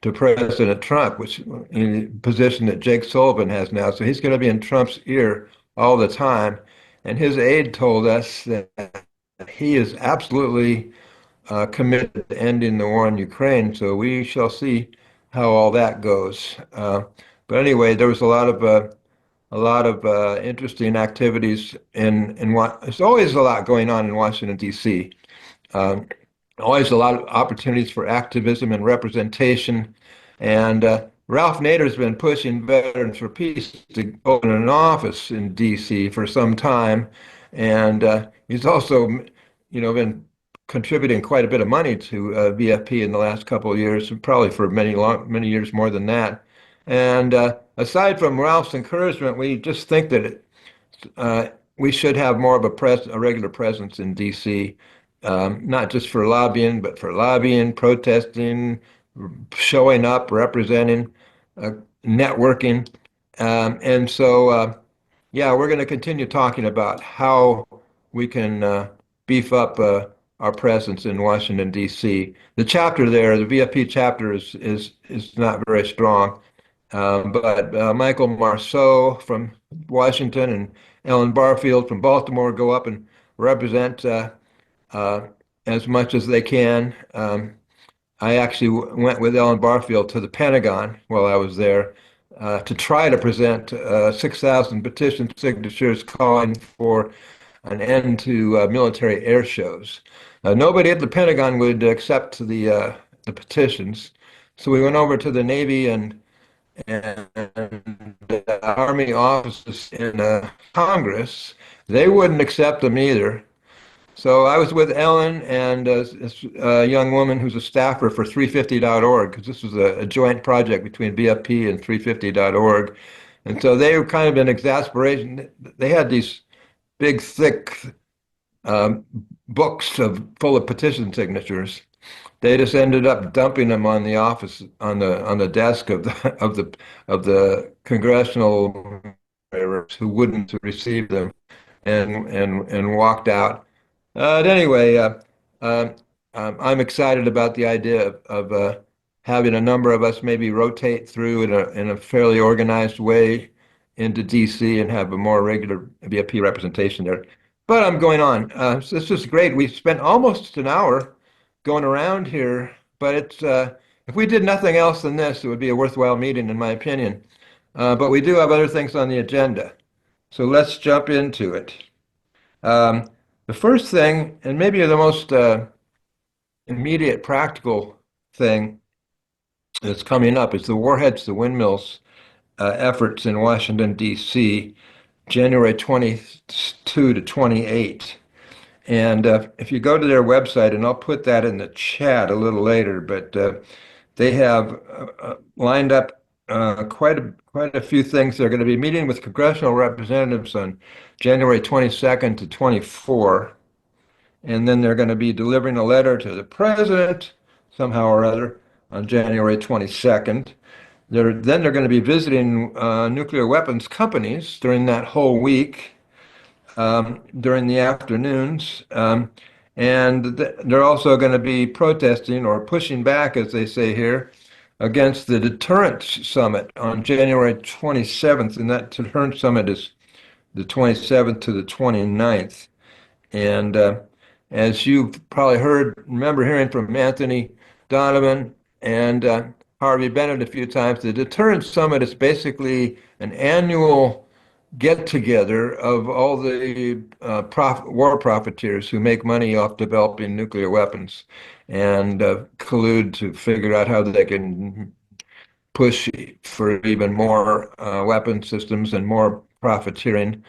Speaker 1: to President Trump, which in the position that Jake Sullivan has now. So he's going to be in Trump's ear all the time. And his aide told us that he is absolutely committed to ending the war in Ukraine. So we shall see how all that goes. But anyway, there was a lot of interesting activities in what there's always a lot going on in Washington, D.C. Um, Always a lot of opportunities for activism and representation. And Ralph Nader's been pushing Veterans for Peace to open an office in D.C. for some time, and he's also, been contributing quite a bit of money to VFP in the last couple of years, probably for many years more than that. And aside from Ralph's encouragement, we just think that uh, we should have more of a regular presence in DC, not just for lobbying, but for lobbying, protesting, showing up, representing, uh, networking. And so, yeah, we're going to continue talking about how we can beef up our presence in Washington, D.C. The chapter there, the VFP chapter, is not very strong. But Michael Marceau from Washington and Ellen Barfield from Baltimore go up and represent uh, as much as they can. I actually went with Ellen Barfield to the Pentagon while I was there to try to present 6,000 petition signatures calling for an end to military air shows. Nobody at the Pentagon would accept the petitions, so we went over to the Navy and Army offices in Congress. They wouldn't accept them either. So I was with Ellen and a young woman who's a staffer for 350.org, because this was a joint project between BFP and 350.org. And so they were kind of in exasperation. They had these big, thick um, books full of petition signatures. They just ended up dumping them on the office on the desk of the congressional who wouldn't receive them and walked out. Anyway, um, I'm excited about the idea of having a number of us maybe rotate through in a fairly organized way into DC and have a more regular VFP representation there. But I'm going on. So this is great. We've spent almost an hour going around here, but if we did nothing else than this, it would be a worthwhile meeting, in my opinion. But we do have other things on the agenda, so let's jump into it. The first thing, and maybe the most immediate practical thing that's coming up, is the Warheads to Windmills efforts in Washington, D.C., January 22 to 28. And if you go to their website, and I'll put that in the chat a little later, but they have lined up quite a few things. They're going to be meeting with congressional representatives on January 22nd to 24, and then they're going to be delivering a letter to the president somehow or other on January 22nd. Then they're going to be visiting nuclear weapons companies during that whole week, during the afternoons. And they're also going to be protesting or pushing back, as they say here, against the Deterrence Summit on January 27th. And that Deterrence Summit is the 27th to the 29th. And as you've probably remember hearing from Anthony Donovan and Harvey Bennett a few times, the Deterrence Summit is basically an annual get-together of all the war profiteers who make money off developing nuclear weapons and collude to figure out how they can push for even more weapon systems and more profiteering.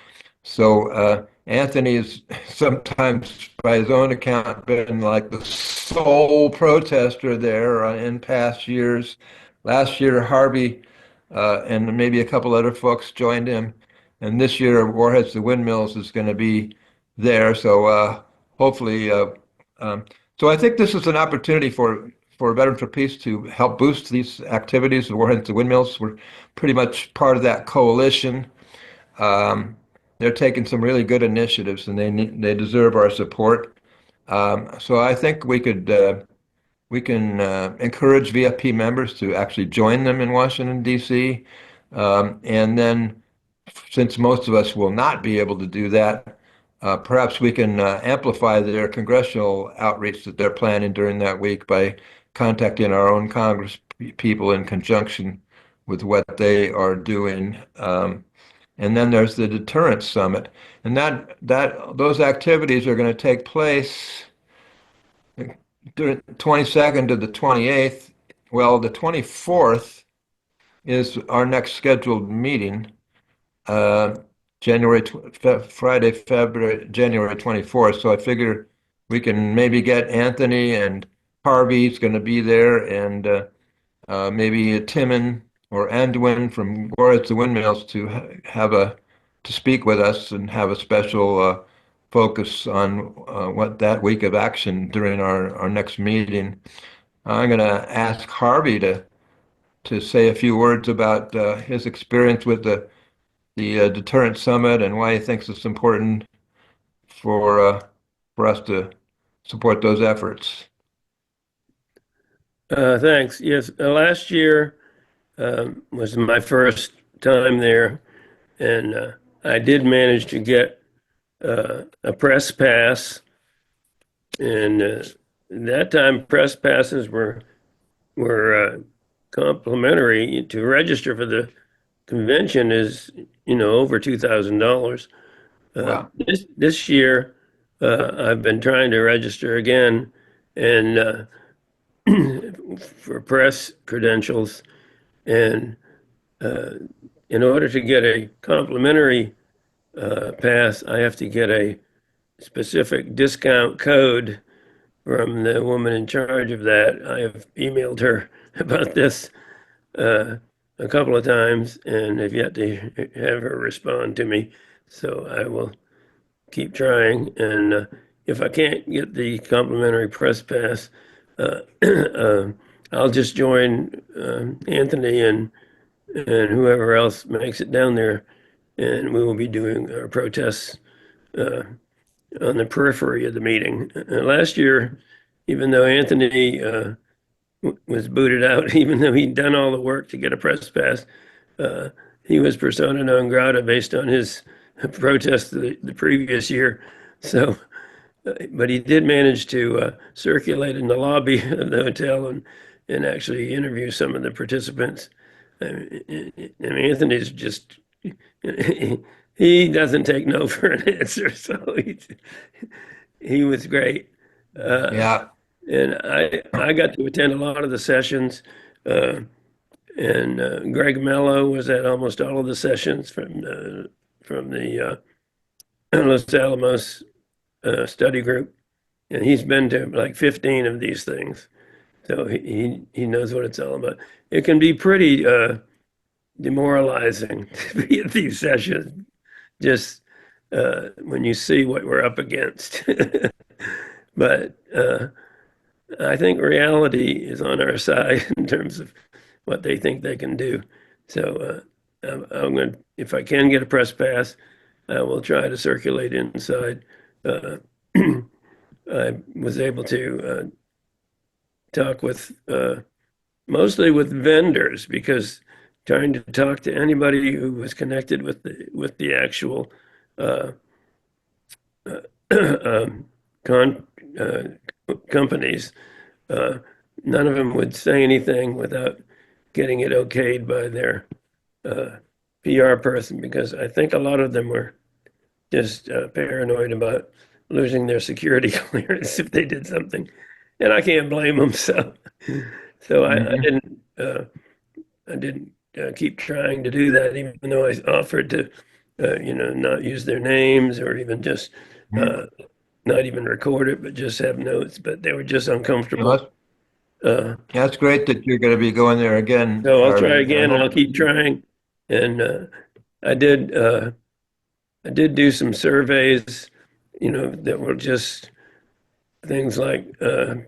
Speaker 1: So Anthony is sometimes, by his own account, been like the sole protester there in past years. Last year, Harvey and maybe a couple other folks joined him. And this year, Warheads to Windmills is going to be there. So hopefully, so I think this is an opportunity for Veterans for Peace to help boost these activities of Warheads to Windmills. We're pretty much part of that coalition. They're taking some really good initiatives, and they deserve our support. So I think we can encourage VFP members to actually join them in Washington, D.C. And then, since most of us will not be able to do that, perhaps we can amplify their congressional outreach that they're planning during that week by contacting our own Congress people in conjunction with what they are doing. and then there's the Deterrence Summit. And those activities are going to take place during 22nd to the 28th. Well, the 24th is our next scheduled meeting. Uh, Friday, February, January 24th. So I figure we can maybe get Anthony, and Harvey's going to be there, and maybe Timon or Anduin from Goritz the Windmills to to speak with us and have a special focus on what that week of action during our next meeting. I'm going to ask Harvey to say a few words about his experience with the Deterrent Summit and why he thinks it's important for for us to support those efforts.
Speaker 12: Thanks. Yes, last year was my first time there, and I did manage to get a press pass. And that time, press passes were complimentary. To register for the convention is over $2,000.
Speaker 1: Wow.
Speaker 12: This year, I've been trying to register again, and for press credentials, and in order to get a complimentary pass, I have to get a specific discount code from the woman in charge of that. I have emailed her about this a couple of times and have yet to have her respond to me. So I will keep trying. And if I can't get the complimentary press pass, I'll just join Anthony and whoever else makes it down there, and we will be doing our protests on the periphery of the meeting. Last year, even though Anthony was booted out, even though he'd done all the work to get a press pass, he was persona non grata based on his protest the previous year. So, but he did manage to circulate in the lobby of the hotel and actually interview some of the participants. And Anthony's just, he doesn't take no for an answer. So he was great.
Speaker 1: Yeah.
Speaker 12: And I got to attend a lot of the sessions. And Greg Mello was at almost all of the sessions from the Los Alamos study group. And he's been to like 15 of these things. So he knows what it's all about. It can be pretty demoralizing to be at these sessions, just when you see what we're up against. But I think reality is on our side in terms of what they think they can do. So I'm going to, if I can get a press pass, I will try to circulate inside. I was able to talk with mostly with vendors, because trying to talk to anybody who was connected with the actual companies, none of them would say anything without getting it okayed by their PR person, because I think a lot of them were just paranoid about losing their security clearance if they did something, and I can't blame them. So I didn't keep trying to do that, even though I offered to, not use their names or even just not even record it, but just have notes. But they were just uncomfortable.
Speaker 1: That's great that you're going to be going there again.
Speaker 12: So I'll try
Speaker 1: Harvey.
Speaker 12: again, and I'll keep trying. And I did do some surveys, that were just things like, are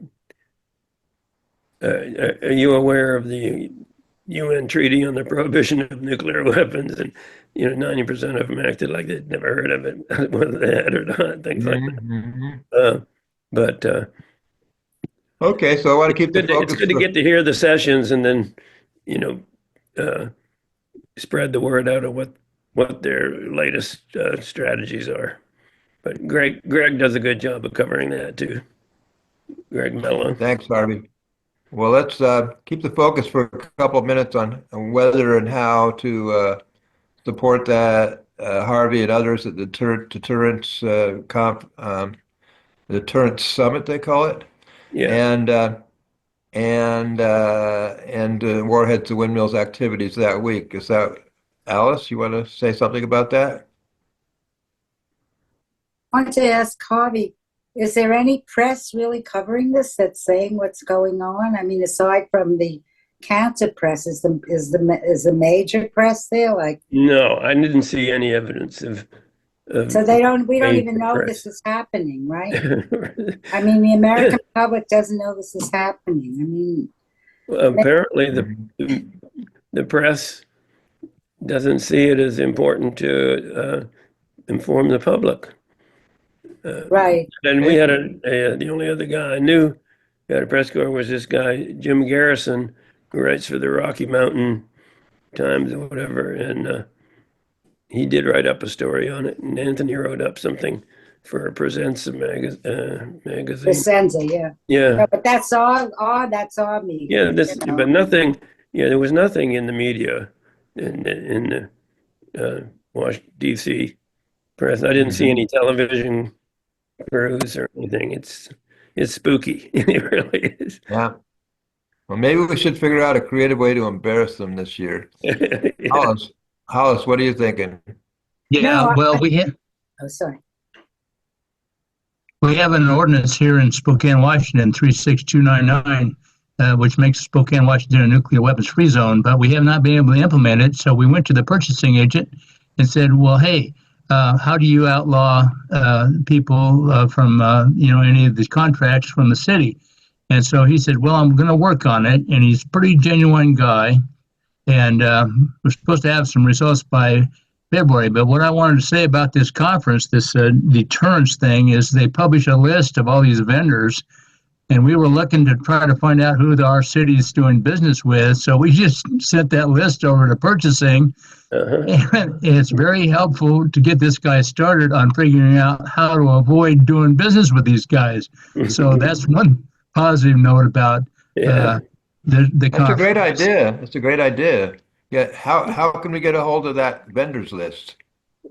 Speaker 12: you aware of the UN Treaty on the Prohibition of Nuclear Weapons? And 90% of them acted like they'd never heard of it, whether they had or not, things like that. But
Speaker 1: okay, so I want to keep the focus.
Speaker 12: It's good to get to hear the sessions and then, spread the word out of what their latest strategies are. But Greg does a good job of covering that too. Greg Mello.
Speaker 1: Thanks, Harvey. Well, let's keep the focus for a couple of minutes on whether and how to support that, Harvey and others at the Deterrence Summit, they call it,
Speaker 12: Yeah.
Speaker 1: and Warheads to Windmills activities that week. Is that Alice? You want to say something about that?
Speaker 4: I wanted to ask Harvey, is there any press really covering this that's saying what's going on? I mean, aside from the cancer press, is the major press there? Like,
Speaker 12: No, I didn't see any evidence of
Speaker 4: so we don't even
Speaker 12: major
Speaker 4: know
Speaker 12: press.
Speaker 4: this is happening, right? I mean, the American public doesn't know this is happening. I mean,
Speaker 12: Apparently the press doesn't see it as important to inform the public.
Speaker 4: right.
Speaker 12: And we had the only other guy I knew who had a press corps was this guy, Jim Garrison, who writes for the Rocky Mountain Times or whatever. And he did write up a story on it. And Anthony wrote up something for Presents magazine.
Speaker 4: Placenza, yeah.
Speaker 12: Yeah.
Speaker 4: No, but that's our media.
Speaker 12: Yeah, but nothing, there was nothing in the media in the Washington, D.C. press. I didn't see any television crews or anything. It's spooky. It really is.
Speaker 1: Yeah. Well, maybe we should figure out a creative way to embarrass them this year.
Speaker 12: Yeah.
Speaker 1: Hollis, what are you thinking?
Speaker 3: Yeah, well,
Speaker 4: Oh, sorry.
Speaker 3: we have an ordinance here in Spokane, Washington, 36299, which makes Spokane, Washington a nuclear weapons free zone, but we have not been able to implement it. So we went to the purchasing agent and said, well, hey, how do you outlaw people from any of these contracts from the city? And so he said, well, I'm going to work on it. And he's a pretty genuine guy. And we're supposed to have some results by February. But what I wanted to say about this conference, this deterrence thing, is they publish a list of all these vendors. And we were looking to try to find out who our city is doing business with. So we just sent that list over to purchasing. And it's very helpful to get this guy started on figuring out how to avoid doing business with these guys. So that's one positive note about the
Speaker 1: That's a great
Speaker 3: conference.
Speaker 1: idea. That's a great idea. Yeah. How can we get a hold of that vendors list?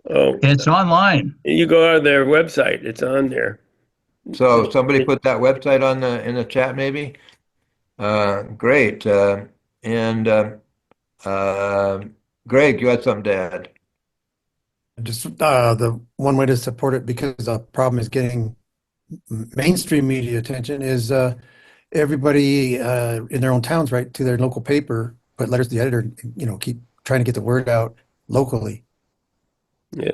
Speaker 12: Oh,
Speaker 3: It's online.
Speaker 12: you go on their website. It's on there.
Speaker 1: So somebody put that website in the chat, maybe. Great. Greg, you had something to add.
Speaker 11: Just the one way to support it, because the problem is getting mainstream media attention, is everybody in their own towns write to their local paper, put letters to the editor, keep trying to get the word out locally.
Speaker 12: Yeah.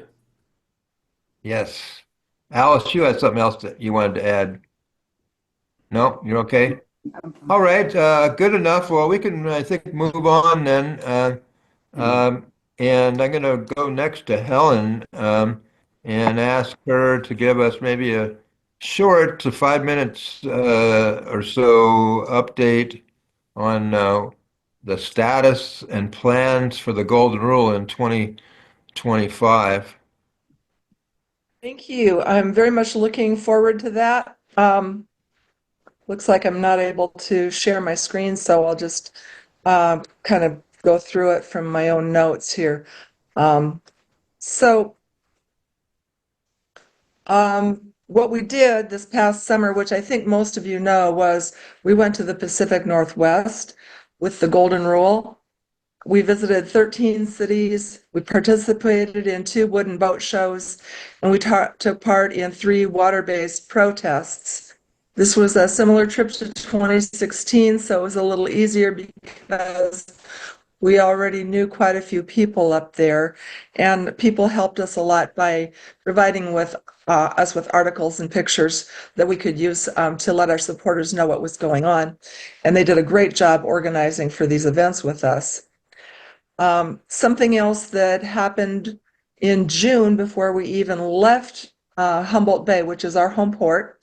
Speaker 1: Yes. Alice, you had something else that you wanted to add. No, you're okay? All right, good enough. Well, we can, I think, move on then. And I'm going to go next to Helen and ask her to give us maybe a short to 5 minutes or so update on the status and plans for the Golden Rule in 2025.
Speaker 8: Thank you. I'm very much looking forward to that. Looks like I'm not able to share my screen, so I'll just kind of go through it from my own notes here. What we did this past summer, which I think most of you know, was we went to the Pacific Northwest with the Golden Rule. We visited 13 cities. We participated in 2 wooden boat shows, and we took part in 3 water-based protests. This was a similar trip to 2016, so it was a little easier because we already knew quite a few people up there, and people helped us a lot by providing us with articles and pictures that we could use to let our supporters know what was going on. And they did a great job organizing for these events with us. Something else that happened in June before we even left Humboldt Bay, which is our home port,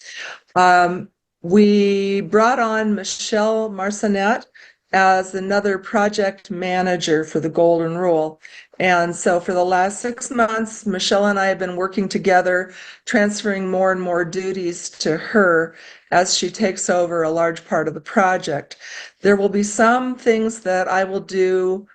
Speaker 8: we brought on Michelle Marcinet as another project manager for the Golden Rule. And so for the last 6 months, Michelle and I have been working together, transferring more and more duties to her as she takes over a large part of the project. There will be some things that I will do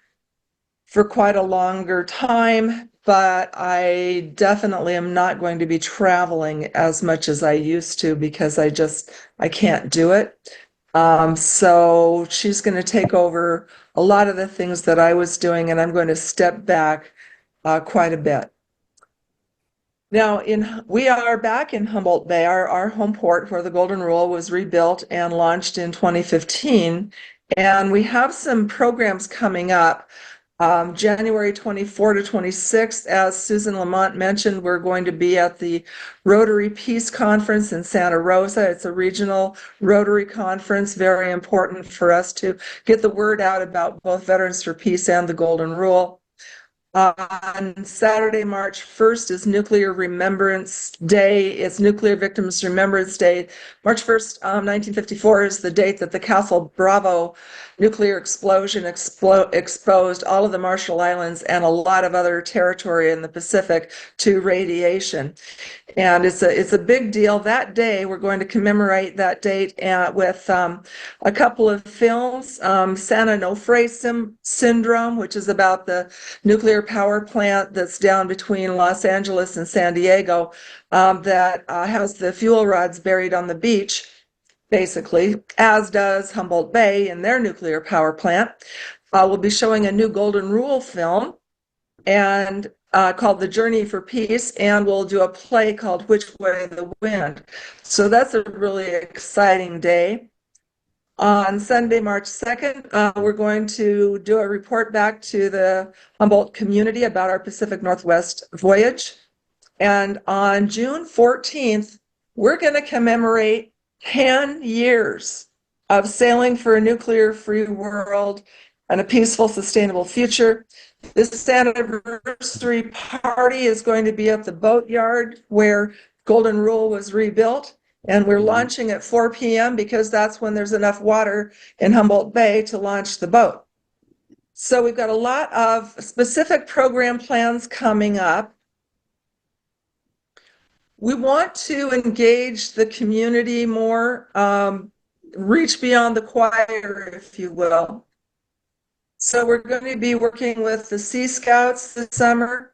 Speaker 8: for quite a longer time, but I definitely am not going to be traveling as much as I used to because I can't do it. So she's going to take over a lot of the things that I was doing, and I'm going to step back quite a bit. Now, we are back in Humboldt Bay, our home port where the Golden Rule was rebuilt and launched in 2015. And we have some programs coming up. January 24 to 26th, as Susan Lamont mentioned, we're going to be at the Rotary Peace Conference in Santa Rosa. It's a regional Rotary conference, very important for us to get the word out about both Veterans for Peace and the Golden Rule. On Saturday, March 1st is Nuclear Remembrance Day. It's Nuclear Victims Remembrance Day. March 1st, 1954 is the date that the Castle Bravo nuclear explosion exposed all of the Marshall Islands and a lot of other territory in the Pacific to radiation. And it's a big deal. That day, we're going to commemorate that date with a couple of films, San Onofre Syndrome, which is about the nuclear power plant that's down between Los Angeles and San Diego, that has the fuel rods buried on the beach, basically, as does Humboldt Bay in their nuclear power plant. We'll be showing a new Golden Rule film and called The Journey for Peace, and we'll do a play called Which Way the Wind. So that's a really exciting day. On Sunday, March 2nd, we're going to do a report back to the Humboldt community about our Pacific Northwest voyage. And on June 14th, we're going to commemorate 10 years of sailing for a nuclear-free world and a peaceful, sustainable future. This anniversary party is going to be at the boatyard where Golden Rule was rebuilt. And we're launching at 4 p.m. because that's when there's enough water in Humboldt Bay to launch the boat. So we've got a lot of specific program plans coming up. We want to engage the community more, reach beyond the choir, if you will. So we're going to be working with the Sea Scouts this summer.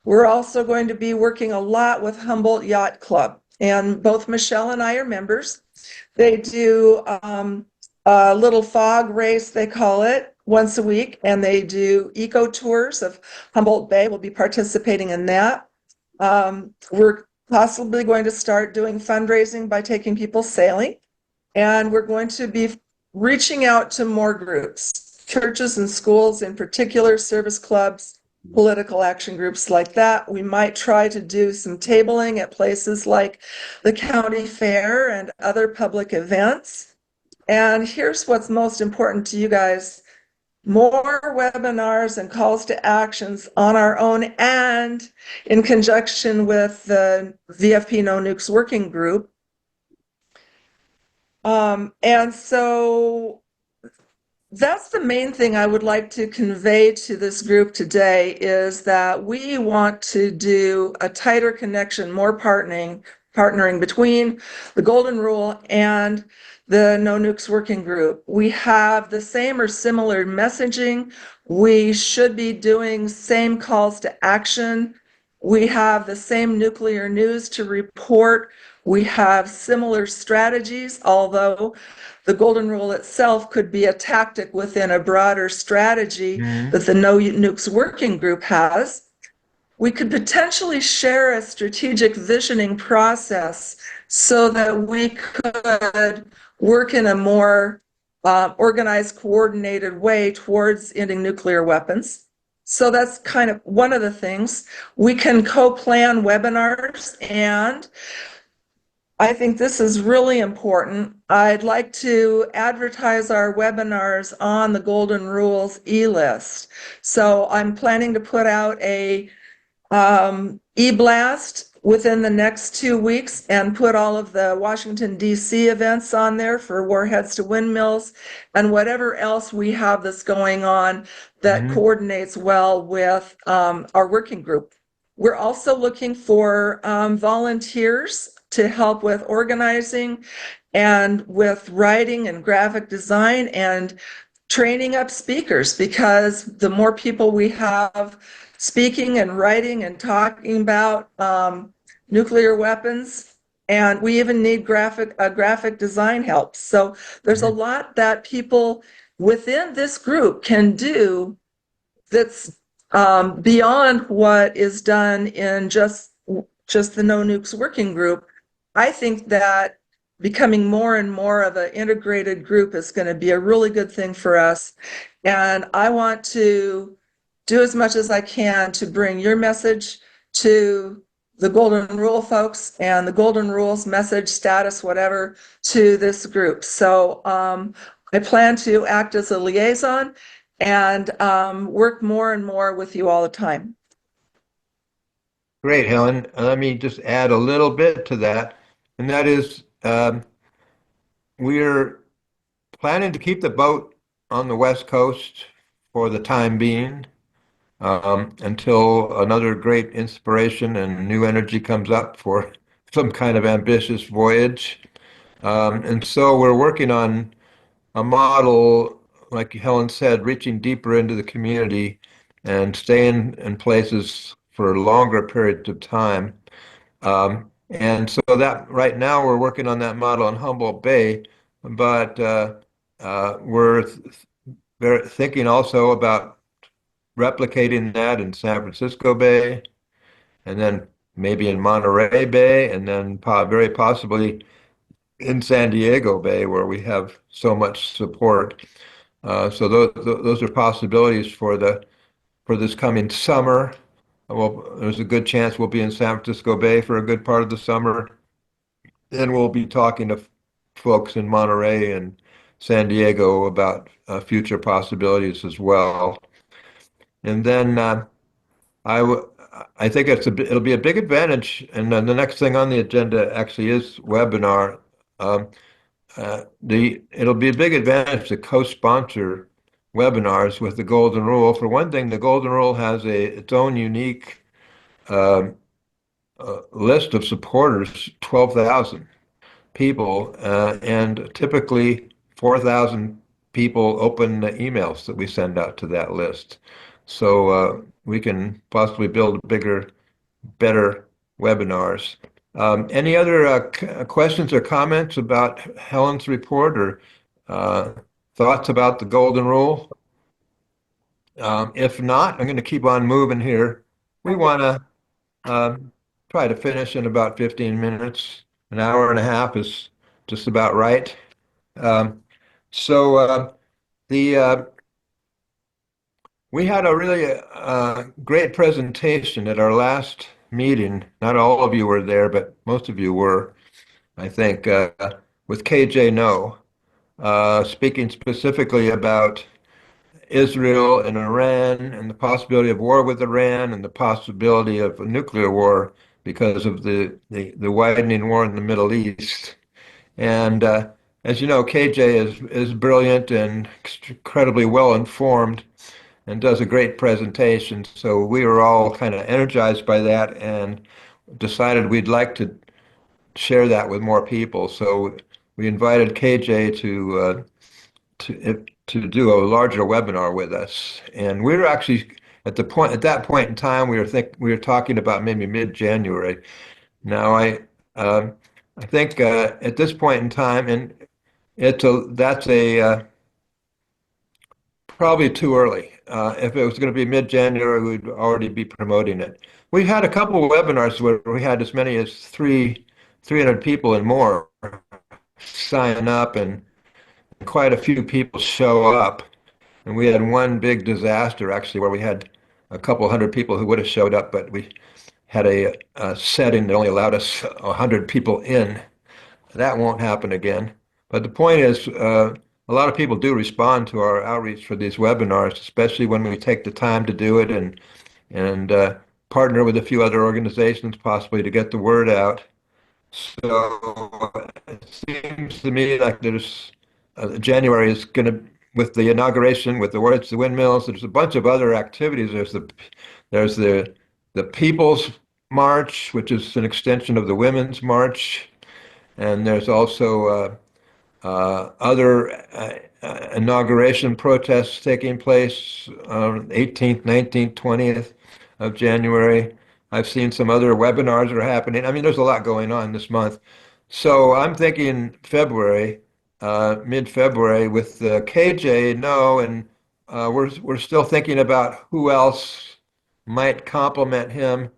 Speaker 8: We're also going to be working a lot with Humboldt Yacht Club. And both Michelle and I are members. They do a little fog race, they call it, once a week, and they do eco tours of Humboldt Bay. We'll be participating in that. We're possibly going to start doing fundraising by taking people sailing, and we're going to be reaching out to more groups, churches and schools in particular, service clubs, political action groups like that. We might try to do some tabling at places like the county fair and other public events. And here's what's most important to you guys: more webinars and calls to actions on our own and in conjunction with the VFP No Nukes working group. And so that's the main thing I would like to convey to this group today, is that we want to do a tighter connection, more partnering between the Golden Rule and the No Nukes working group. We have the same or similar messaging. We should be doing same calls to action. We have the same nuclear news to report. We have similar strategies, although the Golden Rule itself could be a tactic within a broader strategy that the No Nukes working group has. We could potentially share a strategic visioning process so that we could work in a more organized, coordinated way towards ending nuclear weapons. So that's kind of one of the things. We can co-plan webinars, and I think this is really important. I'd like to advertise our webinars on the Golden Rules e-list. So I'm planning to put out a e-blast within the next 2 weeks and put all of the Washington, D.C. events on there for Warheads to Windmills and whatever else we have that's going on that coordinates well with our working group. We're also looking for volunteers to help with organizing and with writing and graphic design and training up speakers, because the more people we have speaking and writing and talking about nuclear weapons, and we even need graphic design help. So there's a lot that people within this group can do that's beyond what is done in just the No Nukes working group. I think that becoming more and more of an integrated group is going to be a really good thing for us. And I want to do as much as I can to bring your message to the Golden Rule folks and the Golden Rules message, status, whatever, to this group. So I plan to act as a liaison and work more and more with you all the time.
Speaker 1: Great, Helen. Let me just add a little bit to that, and that is we're planning to keep the boat on the West Coast for the time being until another great inspiration and new energy comes up for some kind of ambitious voyage. And so we're working on a model, like Helen said, reaching deeper into the community and staying in places for longer periods of time. And so that right now we're working on that model in Humboldt Bay, but we're thinking also about replicating that in San Francisco Bay, and then maybe in Monterey Bay, and then very possibly in San Diego Bay, where we have so much support. So those are possibilities for this coming summer. Well, there's a good chance we'll be in San Francisco Bay for a good part of the summer. Then we'll be talking to folks in Monterey and San Diego about future possibilities as well. And then I think it'll be a big advantage. And then the next thing on the agenda actually is webinar. It'll be a big advantage to co-sponsor webinars with the Golden Rule. For one thing, the Golden Rule has its own unique list of supporters, 12,000 people, and typically 4,000 people open the emails that we send out to that list. So we can possibly build bigger, better webinars. Any other questions or comments about Helen's report or thoughts about the Golden Rule? If not, I'm going to keep on moving here. We want to try to finish in about 15 minutes. An hour and a half is just about right. So we had a really great presentation at our last meeting. Not all of you were there, but most of you were, I think, with KJ No, speaking specifically about Israel and Iran and the possibility of war with Iran and the possibility of a nuclear war because of the widening war in the Middle East. And as you know, KJ is brilliant and incredibly well informed and does a great presentation. So we were all kind of energized by that and decided we'd like to share that with more people. So we invited KJ to do a larger webinar with us. And we were actually at that point in time we were talking about maybe mid-January. Now I think at this point in time, and that's probably too early. If it was going to be mid-January, we'd already be promoting it. We've had a couple of webinars where we had as many as 300 people and more sign up, and quite a few people show up. And we had one big disaster actually where we had a couple hundred people who would have showed up, but we had a setting that only allowed us 100 people in. That won't happen again. But the point is, a lot of people do respond to our outreach for these webinars, especially when we take the time to do it and partner with a few other organizations possibly to get the word out. So it seems to me like there's January is going to, with the inauguration, with the words, the windmills. There's a bunch of other activities. There's the People's March, which is an extension of the Women's March, and there's also other inauguration protests taking place 18th, 19th, 20th of January. I've seen some other webinars that are happening. I mean, there's a lot going on this month. So I'm thinking February, mid-February with KJ, no, and we're still thinking about who else might complement him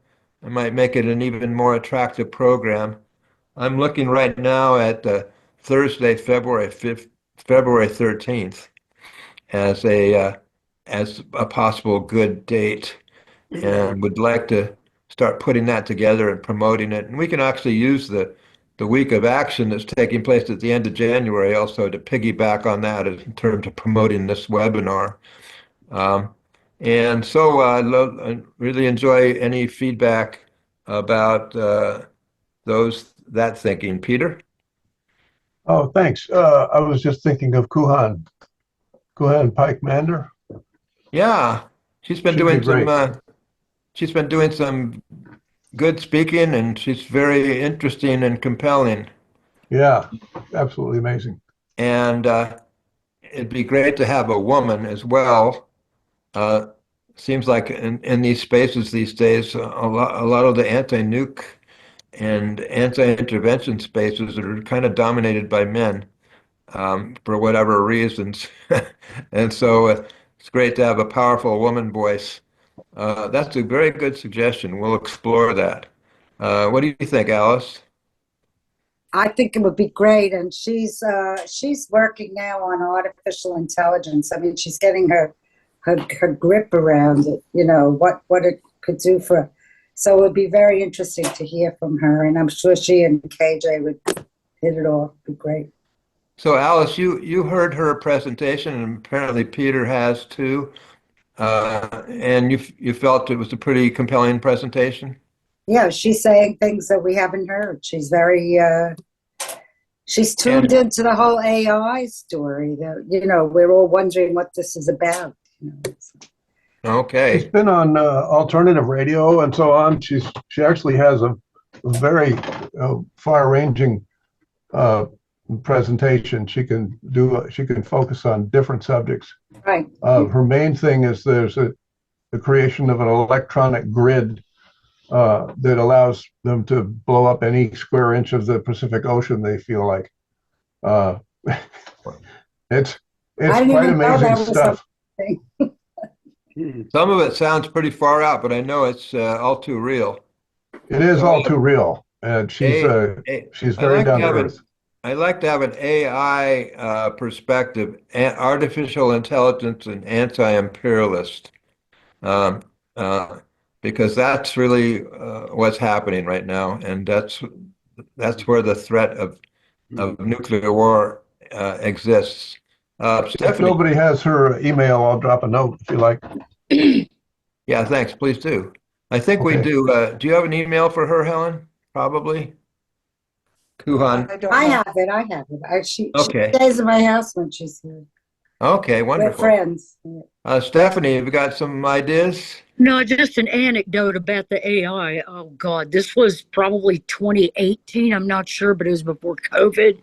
Speaker 1: and might make it an even more attractive program. I'm looking right now at Thursday, February 5th, February 13th as a possible good date, and would like to start putting that together and promoting it. And we can actually use the week of action that's taking place at the end of January also to piggyback on that in terms of promoting this webinar. Um, and so I really enjoy any feedback about that thinking. Peter?
Speaker 5: Oh, thanks. I was just thinking of Kuhan Pike Mander.
Speaker 1: Yeah, she's been
Speaker 5: She'd be
Speaker 1: doing
Speaker 5: great.
Speaker 1: some good speaking, and she's very interesting and compelling.
Speaker 5: Yeah, absolutely amazing.
Speaker 1: And it'd be great to have a woman as well. Uh, Seems like in these spaces these days, a lot of the anti-nuke and anti-intervention spaces are kind of dominated by men for whatever reasons. And so it's great to have a powerful woman voice. That's a very good suggestion. We'll explore that. What do you think, Alice?
Speaker 4: I think it would be great, and she's working now on artificial intelligence. I mean, she's getting her grip around it. You know what it could do for. So it would be very interesting to hear from her, and I'm sure she and KJ would hit it off. It'd be great.
Speaker 1: So, Alice, you heard her presentation, and apparently Peter has too. And you felt it was a pretty compelling presentation?
Speaker 4: Yeah, she's saying things that we haven't heard. She's very she's tuned
Speaker 1: And
Speaker 4: into the whole AI story. That we're all wondering what this is about.
Speaker 5: She's
Speaker 1: okay.
Speaker 5: been on alternative radio and so on. She actually has a very far-ranging presentation. She can focus on different subjects.
Speaker 4: Right.
Speaker 5: Her main thing is the creation of an electronic grid that allows them to blow up any square inch of the Pacific Ocean they feel like. It's
Speaker 4: I didn't
Speaker 5: quite
Speaker 4: even know
Speaker 5: amazing
Speaker 4: that was
Speaker 5: stuff.
Speaker 4: something.
Speaker 1: Some of it sounds pretty far out, but I know it's all too real.
Speaker 5: It is
Speaker 1: So,
Speaker 5: all too real, and she's
Speaker 1: I
Speaker 5: very
Speaker 1: like to
Speaker 5: down to
Speaker 1: have
Speaker 5: earth.
Speaker 1: I like to have an AI perspective, artificial intelligence and anti-imperialist, um, uh, because that's really what's happening right now, and that's where the threat of nuclear war exists.
Speaker 5: If
Speaker 1: Stephanie,
Speaker 5: nobody has her email, I'll drop a note if you like.
Speaker 1: yeah, thanks. Please do. I think we
Speaker 5: Okay.
Speaker 1: do. Do you have an email for her, Helen? Probably. Kuhan.
Speaker 8: I don't
Speaker 4: I
Speaker 8: know.
Speaker 4: have it. I have it. She
Speaker 1: Okay.
Speaker 4: stays at my house when she's here.
Speaker 1: Okay,
Speaker 4: We're
Speaker 1: wonderful.
Speaker 4: friends.
Speaker 1: Stephanie, have you got some ideas?
Speaker 14: No, just an anecdote about the AI. Oh God, this was probably 2018. I'm not sure, but it was before COVID.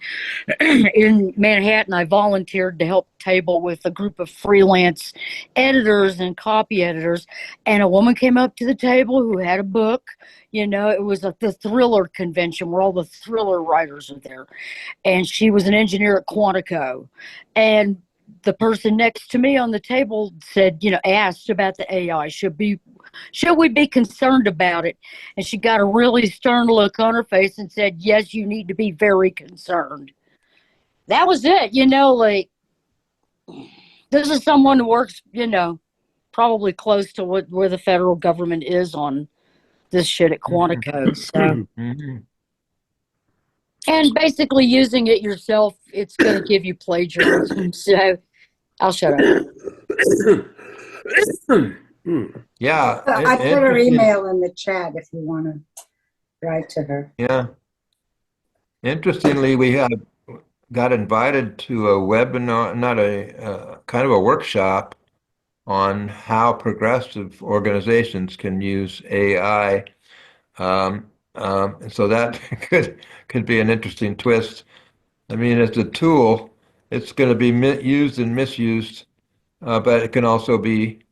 Speaker 14: In Manhattan, I volunteered to help table with a group of freelance editors and copy editors. And a woman came up to the table who had a book. It was at the thriller convention where all the thriller writers are there. And she was an engineer at Quantico. And the person next to me on the table said, asked about the AI. Should we be concerned about it? And she got a really stern look on her face and said, yes, you need to be very concerned. That was it. Like, this is someone who works, probably close to where the federal government is on this shit at Quantico. So, and basically using it yourself, it's going to give you plagiarism. So I'll shut up.
Speaker 1: Yeah,
Speaker 4: I put her
Speaker 1: interesting.
Speaker 4: email in the chat if you want to write to her.
Speaker 1: Yeah. Interestingly, we got invited to a webinar, not kind of a workshop on how progressive organizations can use AI. So that could be an interesting twist. I mean, it's a tool. It's going to be used and misused, but it can also be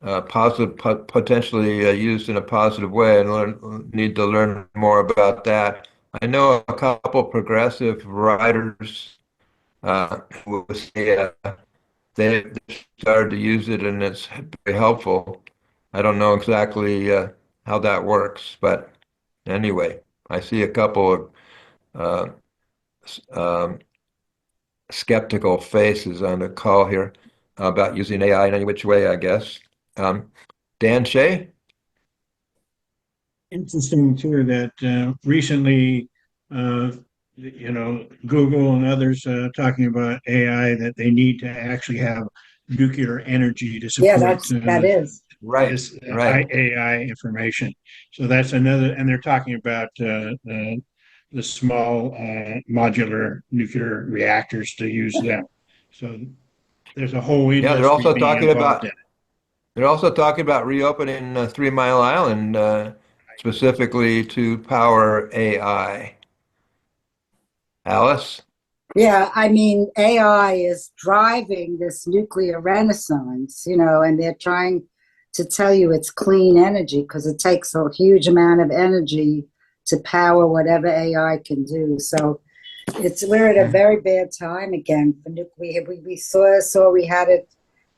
Speaker 1: potentially used in a positive way, and need to learn more about that. I know a couple progressive writers who say they started to use it, and it's very helpful. I don't know exactly how that works, but anyway, I see a couple of um, skeptical faces on the call here about using AI in any which way, I guess. Dan Shea?
Speaker 10: Interesting too that recently, Google and others talking about AI that they need to actually have nuclear energy to
Speaker 4: Yeah,
Speaker 10: support
Speaker 4: that is.
Speaker 1: Right,
Speaker 10: this
Speaker 1: right.
Speaker 10: AI information. So that's another, and they're talking about the small modular nuclear reactors to use them. So there's a whole
Speaker 1: Yeah,
Speaker 10: industry being involved in it.
Speaker 1: they're also talking about reopening 3 Mile Island specifically to power AI. Alice?
Speaker 4: Yeah, I mean, AI is driving this nuclear renaissance, and they're trying to tell you it's clean energy because it takes a huge amount of energy to power whatever AI can do. So we're at a very bad time again for nuclear. We saw we had it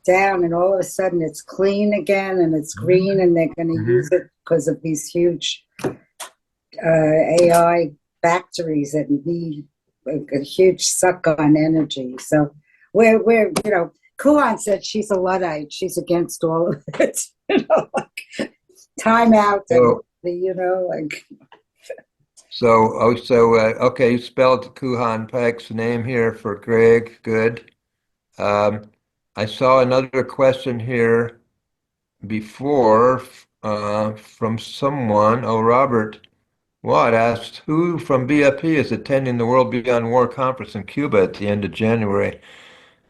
Speaker 4: down, and all of a sudden it's clean again and it's green, and they're going to use it because of these huge AI factories that need a huge suck on energy. So Kuhan said she's a Luddite. She's against all of it. Time out,
Speaker 1: So,
Speaker 4: like.
Speaker 1: Okay, you spelled Kuhan Peck's name here for Greg. Good. I saw another question here before from someone. Oh, Robert Watt asked, who from BFP is attending the World Beyond War conference in Cuba at the end of January?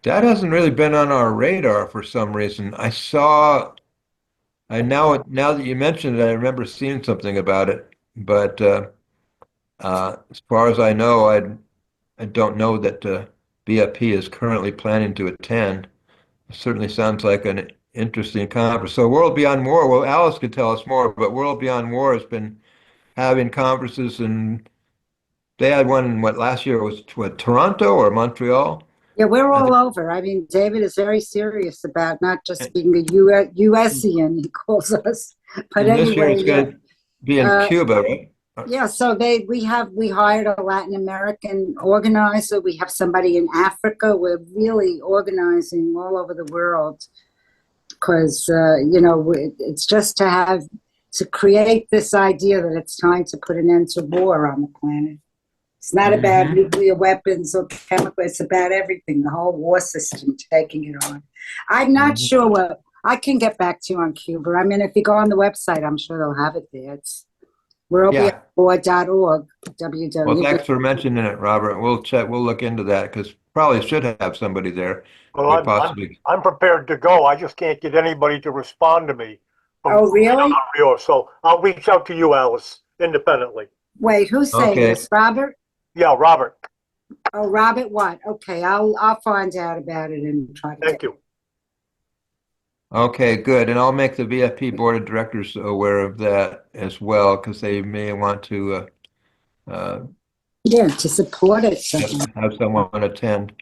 Speaker 1: That hasn't really been on our radar for some reason. Now that you mentioned it, I remember seeing something about it, but as far as I know, I don't know that BFP is currently planning to attend. It certainly sounds like an interesting conference. So World Beyond War, well, Alice could tell us more, but World Beyond War has been having conferences, and they had one in last year was Toronto or Montreal?
Speaker 4: Yeah, we're
Speaker 1: I
Speaker 4: all
Speaker 1: think,
Speaker 4: over. I mean, David is very serious about not just being a USian, he calls us. But
Speaker 1: and this year
Speaker 4: anyway,
Speaker 1: it's going to be in Cuba, right?
Speaker 4: yeah, so we hired a Latin American organizer. We have somebody in Africa. We're really organizing all over the world because it's just to create this idea that it's time to put an end to war on the planet. It's not about nuclear weapons or chemical. It's about everything, the whole war system taking it on. I'm not sure what I can get back to you on Cuba. I mean, if you go on the website, I'm sure they'll have it there. It's worldbeyondwar.org.
Speaker 1: Well, thanks for mentioning it, Robert. We'll check. We'll look into that because probably should have somebody there.
Speaker 7: Well,
Speaker 1: Quite possibly.
Speaker 7: I'm prepared to go. I just can't get anybody to respond to me.
Speaker 4: Oh, really?
Speaker 7: So I'll reach out to you, Alice, independently.
Speaker 4: Wait, who's saying this? Robert?
Speaker 7: Yeah, Robert.
Speaker 4: Oh, Robert what? Okay, I'll find out about it and try to.
Speaker 7: Thank you.
Speaker 1: Okay, good. And I'll make the VFP board of directors aware of that as well because they may want to
Speaker 4: to support it.
Speaker 1: have someone attend.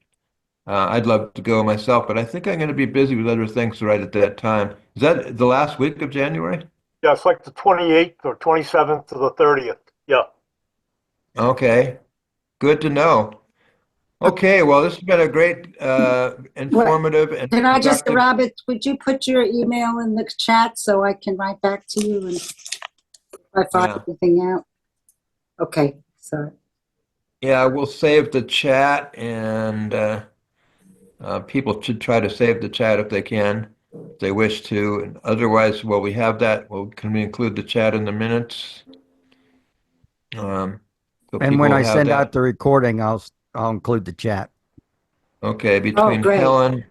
Speaker 1: I'd love to go myself, but I think I'm going to be busy with other things right at that time. Is that the last week of January?
Speaker 7: Yeah, it's like the 28th or 27th to the 30th. Yeah.
Speaker 1: Okay, good to know. Okay, well, this has been a great, informative and
Speaker 4: Can I just,
Speaker 1: productive.
Speaker 4: Robert, would you put your email in the chat so I can write back to you and if I find anything out? Okay, sorry.
Speaker 1: Yeah, we'll save the chat, and people should try to save the chat if they can, if they wish to. And otherwise, well, we have that. Well, can we include the chat in the minutes? So
Speaker 2: And when
Speaker 1: people
Speaker 2: I
Speaker 1: have
Speaker 2: send
Speaker 1: that.
Speaker 2: out the recording, I'll include the chat.
Speaker 1: Okay, between Helen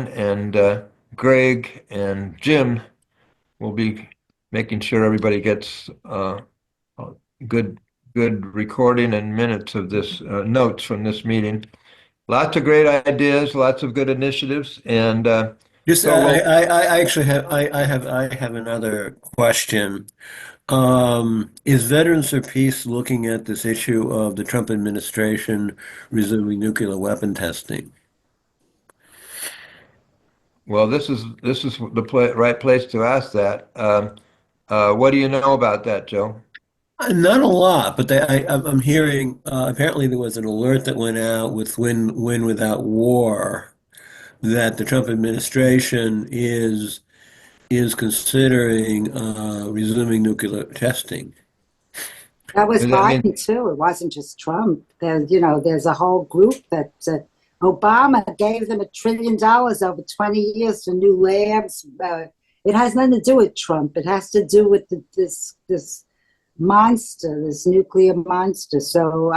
Speaker 1: and Greg and Jim, we'll be making sure everybody gets good good recording and minutes of this, notes from this meeting. Lots of great ideas, lots of good initiatives, and
Speaker 15: Just,
Speaker 1: so we'll,
Speaker 15: I actually have another question. Is Veterans for Peace looking at this issue of the Trump administration resuming nuclear weapon testing?
Speaker 1: well, this is the right place to ask that. What do you know about that, Joe?
Speaker 15: Not a lot, but I'm hearing apparently there was an alert that went out with Win Without War that the Trump administration is considering resuming nuclear testing.
Speaker 4: That was
Speaker 1: Does that mean
Speaker 4: Biden too. It wasn't just Trump. There's a whole group that Obama gave them $1 trillion over 20 years for new labs. It has nothing to do with Trump. It has to do with this monster, this nuclear monster. So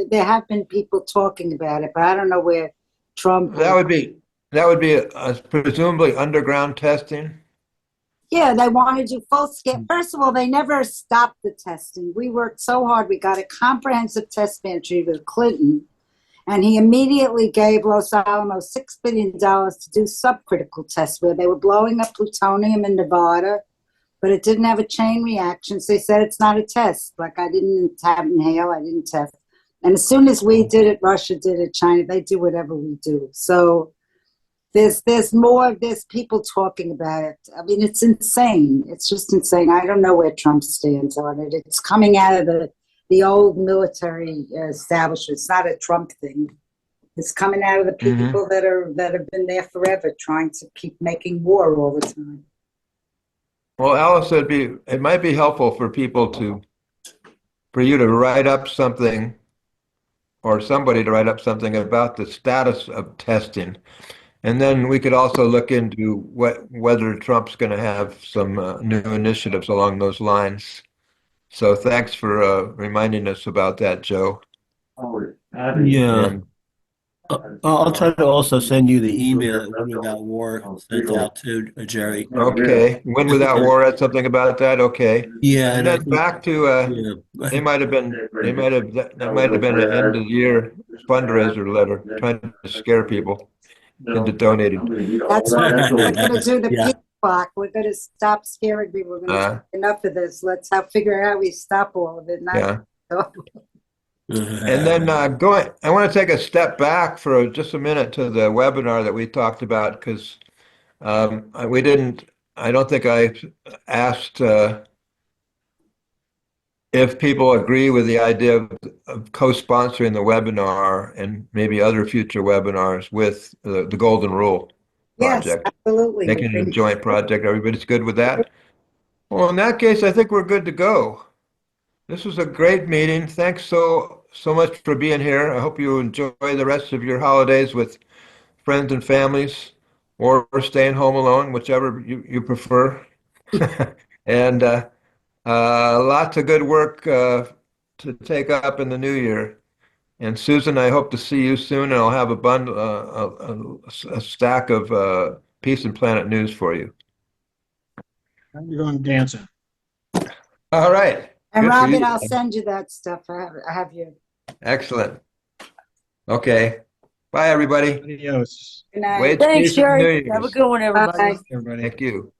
Speaker 4: there have been people talking about it, but I don't know where Trump.
Speaker 1: that would be presumably underground testing?
Speaker 4: Yeah, they want to do full scale. First of all, they never stopped the testing. We worked so hard. We got a comprehensive test ban treaty with Clinton, and he immediately gave Los Alamos $6 billion to do subcritical tests where they were blowing up plutonium in Nevada, but it didn't have a chain reaction. So they said it's not a test. Like I didn't have inhale, I didn't test. And as soon as we did it, Russia did it, China, they do whatever we do. So there's people talking about it. I mean, it's insane. It's just insane. I don't know where Trump stands on it. It's coming out of the old military establishment. It's not a Trump thing. It's coming out of the people that have been there forever, trying to keep making war all the time.
Speaker 1: Well, Alice, it might be helpful for you to write up something, or somebody to write up something about the status of testing. And then we could also look into whether Trump's going to have some new initiatives along those lines. So thanks for reminding us about that, Joe.
Speaker 15: Yeah.
Speaker 1: And
Speaker 15: I'll try to also send you the email that Win Without War sent out to Gerry.
Speaker 1: okay, Win Without War had something about that. Okay,
Speaker 15: Yeah,
Speaker 1: and then back to
Speaker 15: yeah.
Speaker 1: that might have been an end of the year fundraiser letter trying to scare people into donating.
Speaker 4: That's what we're going to do. The
Speaker 15: Yeah.
Speaker 4: peace clock. We're going to stop scaring people. We're going to enough of this. Let's figure out how we stop all of it.
Speaker 1: Yeah. And then I want to take a step back for just a minute to the webinar that we talked about, because I don't think I asked if people agree with the idea of co-sponsoring the webinar and maybe other future webinars with the Golden Rule project.
Speaker 4: Yes, absolutely.
Speaker 1: Making it a joint project. Everybody's good with that? Well, in that case, I think we're good to go. This was a great meeting. Thanks so much for being here. I hope you enjoy the rest of your holidays with friends and families, or staying home alone, whichever you prefer. And lots of good work to take up in the new year. And Susan, I hope to see you soon, and I'll have a stack of Peace and Planet news for you.
Speaker 10: You're going dancing.
Speaker 1: All right.
Speaker 4: And
Speaker 1: Good for
Speaker 4: Robin,
Speaker 1: you.
Speaker 4: I'll send you that stuff. I have you.
Speaker 1: Excellent. Okay. Bye, everybody.
Speaker 10: Adios.
Speaker 4: Good night.
Speaker 1: Wade,
Speaker 14: Thanks,
Speaker 1: Peace and New
Speaker 14: Gerry. Have a
Speaker 1: Year's.
Speaker 14: good one, everybody.
Speaker 4: Bye.
Speaker 10: Everybody.
Speaker 1: Thank you.